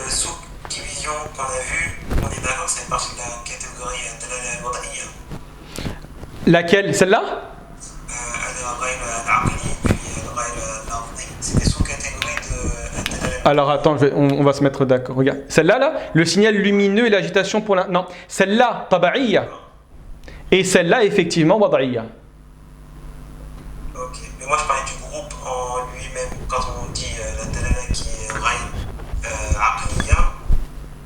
Sous-division qu'on a vue, on est d'accord, c'est parce que la catégorie de la wad'iyya. Laquelle? Celle-là? C'est des sous-catégories de. Alors attends, on va se mettre d'accord. Regarde. Celle-là, là, le signal lumineux et l'agitation pour la. Non, celle-là, taba'iyya. Et celle-là, effectivement, wad'iyya. Ok, mais moi je parlais du groupe en lui-même. Quand on dit la dalala qui est aqliya,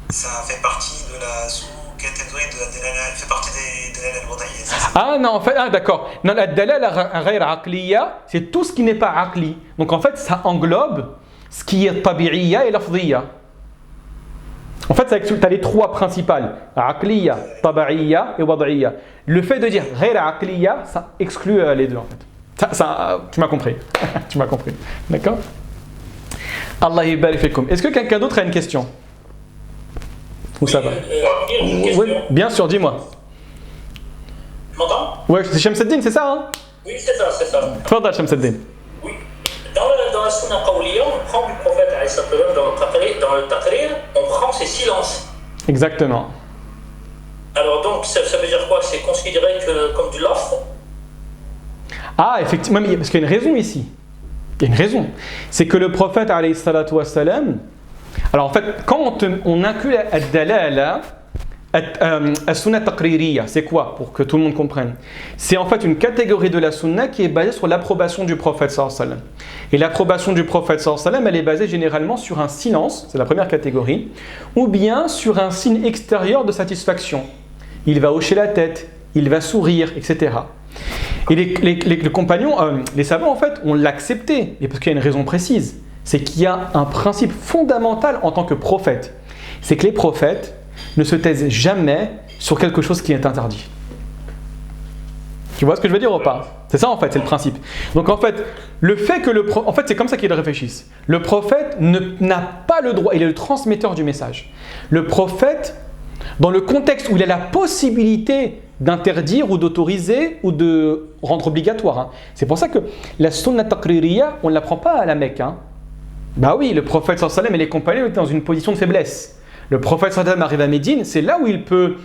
ça fait partie de la sous-catégorie de la dalala, fait partie des dalala al-wad'iyya. Ah non, en fait, d'accord. Non, la dalala ghayr aqliya, c'est tout ce qui n'est pas aqli. Donc en fait, ça englobe ce qui est tabi'iyya et lafdhiyya. En fait, tu as les trois principales. Aqliya, tabi'iyya et wad'iyya. Le fait de dire ghayr aqliya, ça exclut les deux en fait. Tu m'as compris. Tu m'as compris. D'accord? Allah yubarik fikum. Est-ce que quelqu'un d'autre a une question? Ou ça va? Oui, bien sûr, dis-moi. Tu m'entends? Ouais, c'est Shamsuddin, c'est ça, hein? Oui, c'est ça, c'est ça. Tfadal, Shamsuddin. Oui. Dans la sunna qawliya, on prend du prophète dans le taqrir, on prend ses silences. Exactement. Alors donc, ça veut dire quoi? C'est considéré comme du lafz? Ah, effectivement, parce qu'il y a une raison ici. Il y a une raison. C'est que le prophète, alayhi salatu wassalam, alors en fait, quand on inclut ad-dalala, as-sunnah taqririyya, c'est quoi pour que tout le monde comprenne? C'est en fait une catégorie de la sunna qui est basée sur l'approbation du prophète sallallahu alayhi wa sallam. Et l'approbation du prophète sallallahu alayhi wa sallam, elle est basée généralement sur un silence, c'est la première catégorie, ou bien sur un signe extérieur de satisfaction. Il va hocher la tête, il va sourire, etc. Et les compagnons, les savants en fait, on l'a accepté, et parce qu'il y a une raison précise, c'est qu'il y a un principe fondamental en tant que prophète, c'est que les prophètes ne se taisent jamais sur quelque chose qui est interdit. Tu vois ce que je veux dire ou pas? C'est ça en fait, c'est le principe. Donc en fait, le fait que en fait c'est comme ça qu'ils réfléchissent. Le prophète n'a pas le droit, il est le transmetteur du message. Le prophète, dans le contexte où il a la possibilité d'interdire ou d'autoriser ou de rendre obligatoire. Hein. C'est pour ça que la sunna taqririya, on ne l'apprend pas à la Mecque. Hein. Bah oui, le prophète sallallahu alayhi wa sallam et les compagnons étaient dans une position de faiblesse. Le prophète sallallahu alayhi wa sallam arrive à Médine, c'est là où il peut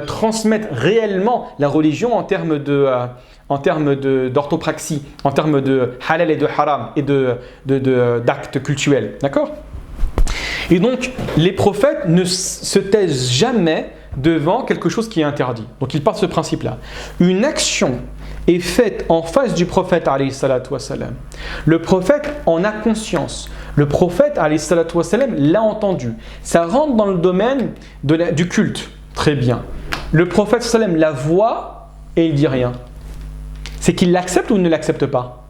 transmettre réellement la religion en termes d'orthopraxie, en termes de halal et de haram et d'actes cultuels. D'accord? Et donc, les prophètes ne se taisent jamais devant quelque chose qui est interdit. Donc, ils partent de ce principe-là. Une action est faite en face du prophète, alayhi salatu wassalam. Le prophète en a conscience. Le prophète, alayhi salatu wassalam, l'a entendu. Ça rentre dans le domaine du culte. Très bien. Le prophète, sallam, la voit et il dit rien. C'est qu'il l'accepte ou il ne l'accepte pas?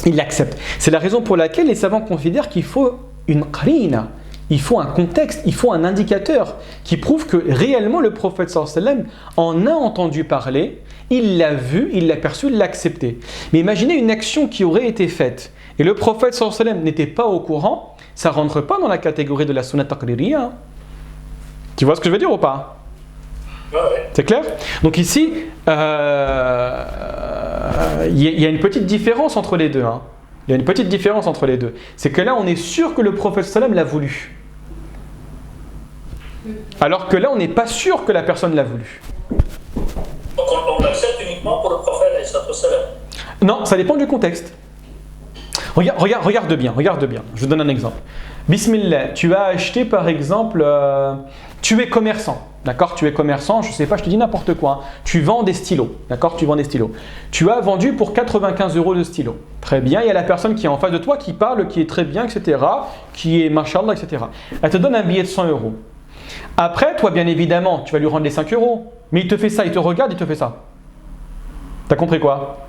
Il l'accepte. C'est la raison pour laquelle les savants considèrent qu'il faut une qarina, il faut un contexte, il faut un indicateur qui prouve que réellement le prophète sallallahu alayhi wa sallam en a entendu parler, il l'a vu, il l'a perçu, il l'a accepté. Mais imaginez une action qui aurait été faite et le prophète sallallahu alayhi wa sallam n'était pas au courant, ça ne rentre pas dans la catégorie de la sunna taqririya. Tu vois ce que je veux dire ou pas? Ouais. C'est clair? Donc ici, il y a une petite différence entre les deux. Hein. Il y a une petite différence entre les deux. C'est que là, on est sûr que le prophète sallam l'a voulu. Alors que là, on n'est pas sûr que la personne l'a voulu. Donc on l'accepte uniquement pour le prophète, alayhi sallam. Non, ça dépend du contexte. Regarde bien. Je vous donne un exemple. Bismillah, tu as acheté par exemple, tu es commerçant. D'accord, tu es commerçant, je ne sais pas, je te dis n'importe quoi. Hein. Tu vends des stylos, d'accord, tu vends des stylos. Tu as vendu pour 95 € de stylo. Très bien, il y a la personne qui est en face de toi, qui parle, qui est très bien, etc., qui est mashallah, etc. Elle te donne un billet de 100 €. Après, toi, bien évidemment, tu vas lui rendre les 5 €. Mais il te fait ça, il te regarde, il te fait ça. T'as compris quoi?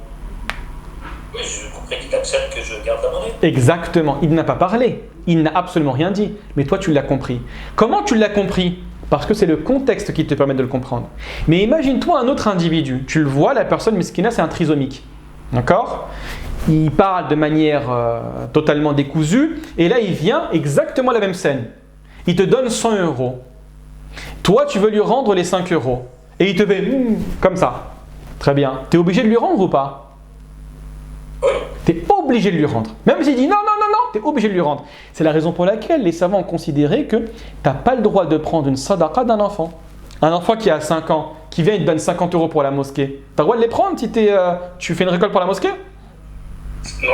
Oui, j'ai compris qu'il accepte que je garde la monnaie. Exactement, il n'a pas parlé, il n'a absolument rien dit. Mais toi, tu l'as compris. Comment tu l'as compris? Parce que c'est le contexte qui te permet de le comprendre. Mais imagine-toi un autre individu. Tu le vois, la personne miskina, c'est un trisomique. D'accord? Il parle de manière totalement décousue. Et là, il vient exactement la même scène. Il te donne 100 €. Toi, tu veux lui rendre les 5 €. Et il te fait comme ça. Très bien. Tu es obligé de lui rendre ou pas? Oui. Tu es obligé de lui rendre. Même s'il dit non, tu es obligé de lui rendre. C'est la raison pour laquelle les savants ont considéré que tu n'as pas le droit de prendre une sadaqa d'un enfant. Un enfant qui a 5 ans, qui vient et te donne 50 € pour la mosquée. Tu as le droit de les prendre si tu fais une récolte pour la mosquée? Non.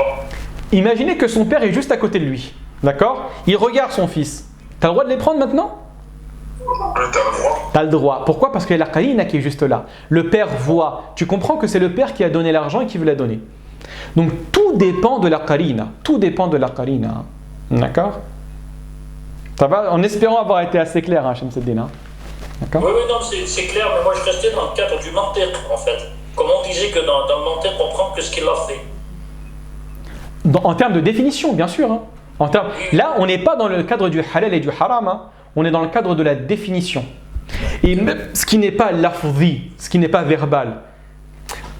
Imaginez que son père est juste à côté de lui. D'accord? Il regarde son fils. Tu as le droit de les prendre maintenant? T'as le droit. Tu as le droit. Pourquoi? Parce qu'il y a la qarina qui est juste là. Le père voit. Tu comprends que c'est le père qui a donné l'argent et qui veut la donner. Donc tout dépend de la qarina. Tout dépend de la qarina. D'accord? Ça va? En espérant avoir été assez clair, hein, Shamsuddin. Hein? D'accord? Oui, non, c'est clair, mais moi je restais dans le cadre du mantiq en fait. Comme on disait que dans le mantiq, on prend que ce qu'il a fait. En termes de définition, bien sûr. Hein. Là, on n'est pas dans le cadre du halal et du haram. Hein. On est dans le cadre de la définition. Et même ce qui n'est pas lafzi, ce qui n'est pas verbal.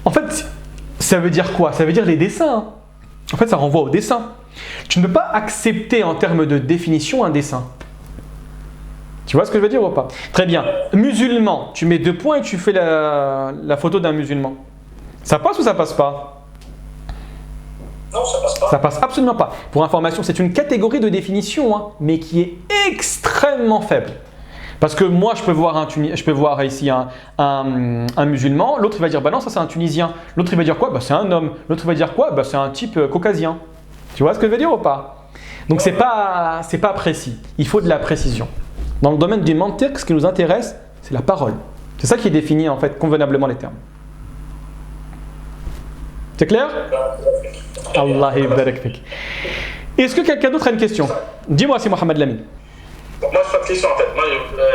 En fait, ça veut dire quoi? Ça veut dire les dessins. Hein. En fait, ça renvoie au dessin. Tu ne peux pas accepter en termes de définition un dessin. Tu vois ce que je veux dire ou pas? Très bien. Musulman, tu mets 2 points et tu fais la photo d'un musulman. Ça passe ou ça passe pas? Non, ça passe pas. Ça passe absolument pas. Pour information, c'est une catégorie de définition, hein, mais qui est extrêmement faible. Parce que moi, je peux voir ici un musulman, l'autre il va dire bah non, ça c'est un Tunisien. L'autre il va dire quoi? Bah c'est un homme. L'autre il va dire quoi? Bah c'est un type caucasien. Tu vois ce que je veux dire ou pas? Donc c'est pas précis. Il faut de la précision. Dans le domaine du mantiq, ce qui nous intéresse, c'est la parole. C'est ça qui définit en fait convenablement les termes. C'est clair? Allah barak fik. Est-ce que quelqu'un d'autre a une question? Dis-moi, c'est Mohamed Lamine. Moi, je n'ai pas de question en fait. Moi,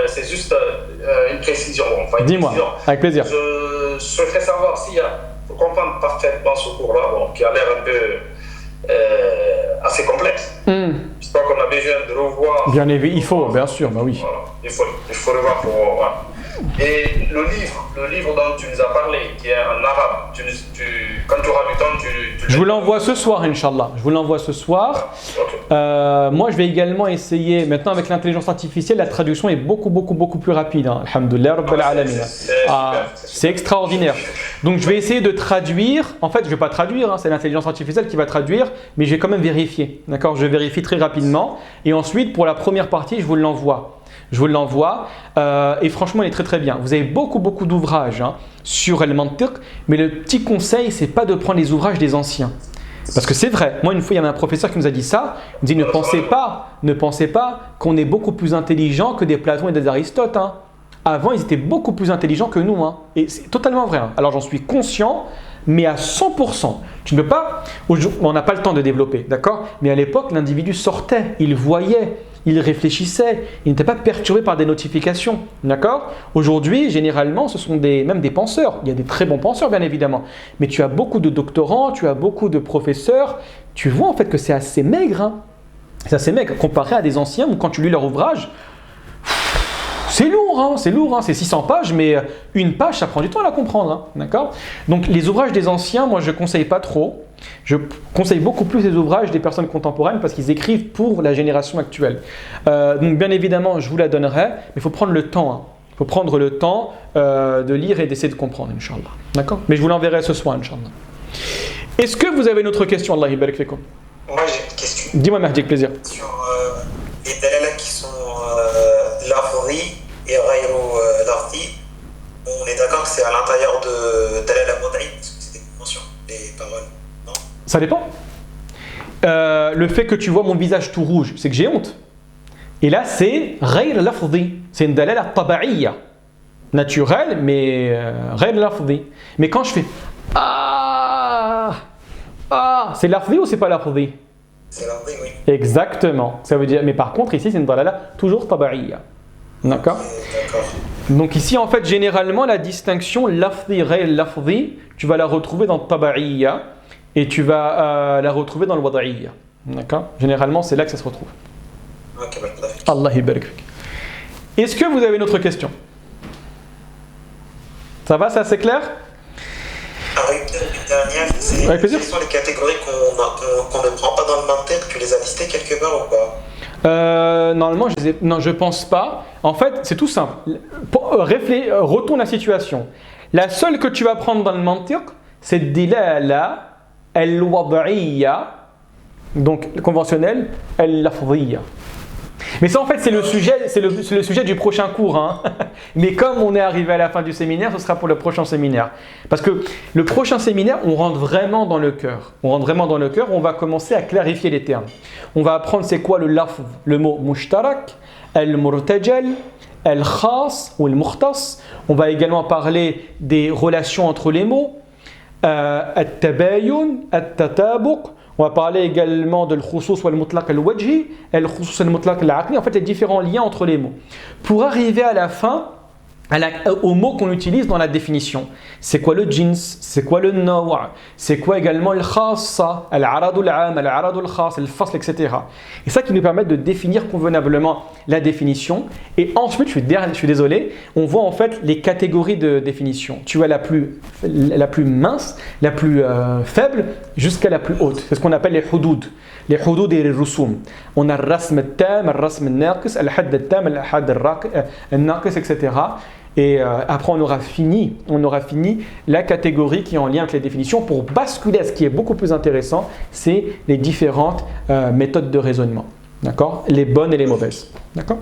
c'est juste une précision. Enfin, dis-moi, avec plaisir. Je souhaiterais savoir s'il y a, pour comprendre parfaitement ce cours-là, qui a l'air un peu assez complexe. Je crois qu'on a besoin de revoir. Bien évidemment, il faut, bien sûr, bah oui. Voilà. Il faut le voir pour. Voilà. Et le livre dont tu nous as parlé, qui est en arabe, quand tu auras du temps, je vous l'envoie ce soir, Inch'Allah. Je vous l'envoie ce soir. Okay. Moi, je vais également essayer, maintenant avec l'intelligence artificielle, la traduction est beaucoup plus rapide. Hein. Alhamdulillah, Rabbil Alamin. C'est extraordinaire. Donc, je vais essayer de traduire. En fait, je ne vais pas traduire, hein, c'est l'intelligence artificielle qui va traduire, mais je vais quand même vérifier. D'accord ? Je vérifie très rapidement. Et ensuite, pour la première partie, je vous l'envoie. Et franchement, il est très bien. Vous avez beaucoup d'ouvrages sur El Mantiq, mais le petit conseil, c'est pas de prendre les ouvrages des anciens. Parce que c'est vrai, moi une fois il y avait un professeur qui nous a dit ça, il me dit ne pensez pas qu'on est beaucoup plus intelligent que des Platon et des Aristote. Hein. Avant, ils étaient beaucoup plus intelligents que nous. Hein. Et c'est totalement vrai. Hein. Alors j'en suis conscient, mais à 100%. Tu ne peux pas, on n'a pas le temps de développer, d'accord ? Mais à l'époque, l'individu sortait, il voyait, il réfléchissait, il n'était pas perturbé par des notifications, d'accord ? Aujourd'hui, généralement, ce sont même des penseurs. Il y a des très bons penseurs, bien évidemment. Mais tu as beaucoup de doctorants, tu as beaucoup de professeurs. Tu vois en fait que c'est assez maigre. Hein. C'est assez maigre comparé à des anciens où quand tu lis leur ouvrage, c'est lourd, c'est 600 pages, mais une page, ça prend du temps à la comprendre, hein, d'accord ? Donc les ouvrages des anciens, moi je ne conseille pas trop. Je conseille beaucoup plus les ouvrages des personnes contemporaines parce qu'ils écrivent pour la génération actuelle. Donc bien évidemment, je vous la donnerai, mais il faut prendre le temps. Hein. Il faut prendre le temps de lire et d'essayer de comprendre, Inch'Allah. D'accord ? Mais je vous l'enverrai ce soir, Inch'Allah. Est-ce que vous avez une autre question, Allah barik fikum ? Moi j'ai une question. Dis-moi, Mahdi, avec plaisir. Sur les dalala qui sont lafzi et ghayru lafzi, on est d'accord que c'est à l'intérieur de dalala mod'i, parce que c'est des conventions, des paroles, non ? Ça dépend. Le fait que tu vois mon visage tout rouge, c'est que j'ai honte. Et là, c'est ghayr lafzi. C'est une dalala taba'iyya. Naturelle, mais ghayr lafzi. Mais quand je fais c'est lafzi ou c'est pas lafzi ? C'est lafzi, oui. Exactement. Ça veut dire, mais par contre, ici, c'est une dalala toujours taba'iyya. D'accord ? D'accord. Donc ici, en fait, généralement, la distinction lafzi, ghayr lafzi, tu vas la retrouver dans taba'iyya et tu vas la retrouver dans le wada'iyya. D'accord ? Généralement, c'est là que ça se retrouve. Ok, bah, Allah barik fik. Est-ce que vous avez une autre question ? Ça va, ça c'est clair ? Alors, une dernière, c'est Avec plaisir. quelles sont les catégories qu'on ne prend pas dans le mantiq ? Tu les as listées quelque part ou pas ? Normalement, non, je pense pas. En fait, c'est tout simple. Retourne la situation. La seule que tu vas prendre dans le mantiq, c'est dilala al-wad'iyya, donc conventionnel, al-lafdhiyya. Mais ça, en fait, c'est le sujet du prochain cours. Hein. Mais comme on est arrivé à la fin du séminaire, ce sera pour le prochain séminaire. Parce que le prochain séminaire, on rentre vraiment dans le cœur. On va commencer à clarifier les termes. On va apprendre c'est quoi le lafz, le mot mushtarak, al-murtajal, al-khas ou al-mukhtas. On va également parler des relations entre les mots, al-tabayun, al-tatabuq. On va parler également de l'khoussous ou al-mutlaq al-wajhi, al-khoussous al-mutlaq al-aqli, en fait les différents liens entre les mots. Pour arriver à la fin, au mot qu'on utilise dans la définition. C'est quoi le jins? C'est quoi le naw'? C'est quoi également le khassa? Al-aradu al-am, al-aradu al-khass, al-fasl, etc. Et ça qui nous permet de définir convenablement la définition. Et ensuite, je suis désolé, on voit en fait les catégories de définition. Tu as la plus mince, la plus faible, jusqu'à la plus haute. C'est ce qu'on appelle les hudud. Les hudud et les rusum. On a le rasm al-tam, le rasm al-naqis, al-hadd al-tam, al-hadd al-naqis, etc. Et après, on aura fini la catégorie qui est en lien avec les définitions pour basculer à ce qui est beaucoup plus intéressant, c'est les différentes méthodes de raisonnement. D'accord ? Les bonnes et les mauvaises. D'accord ?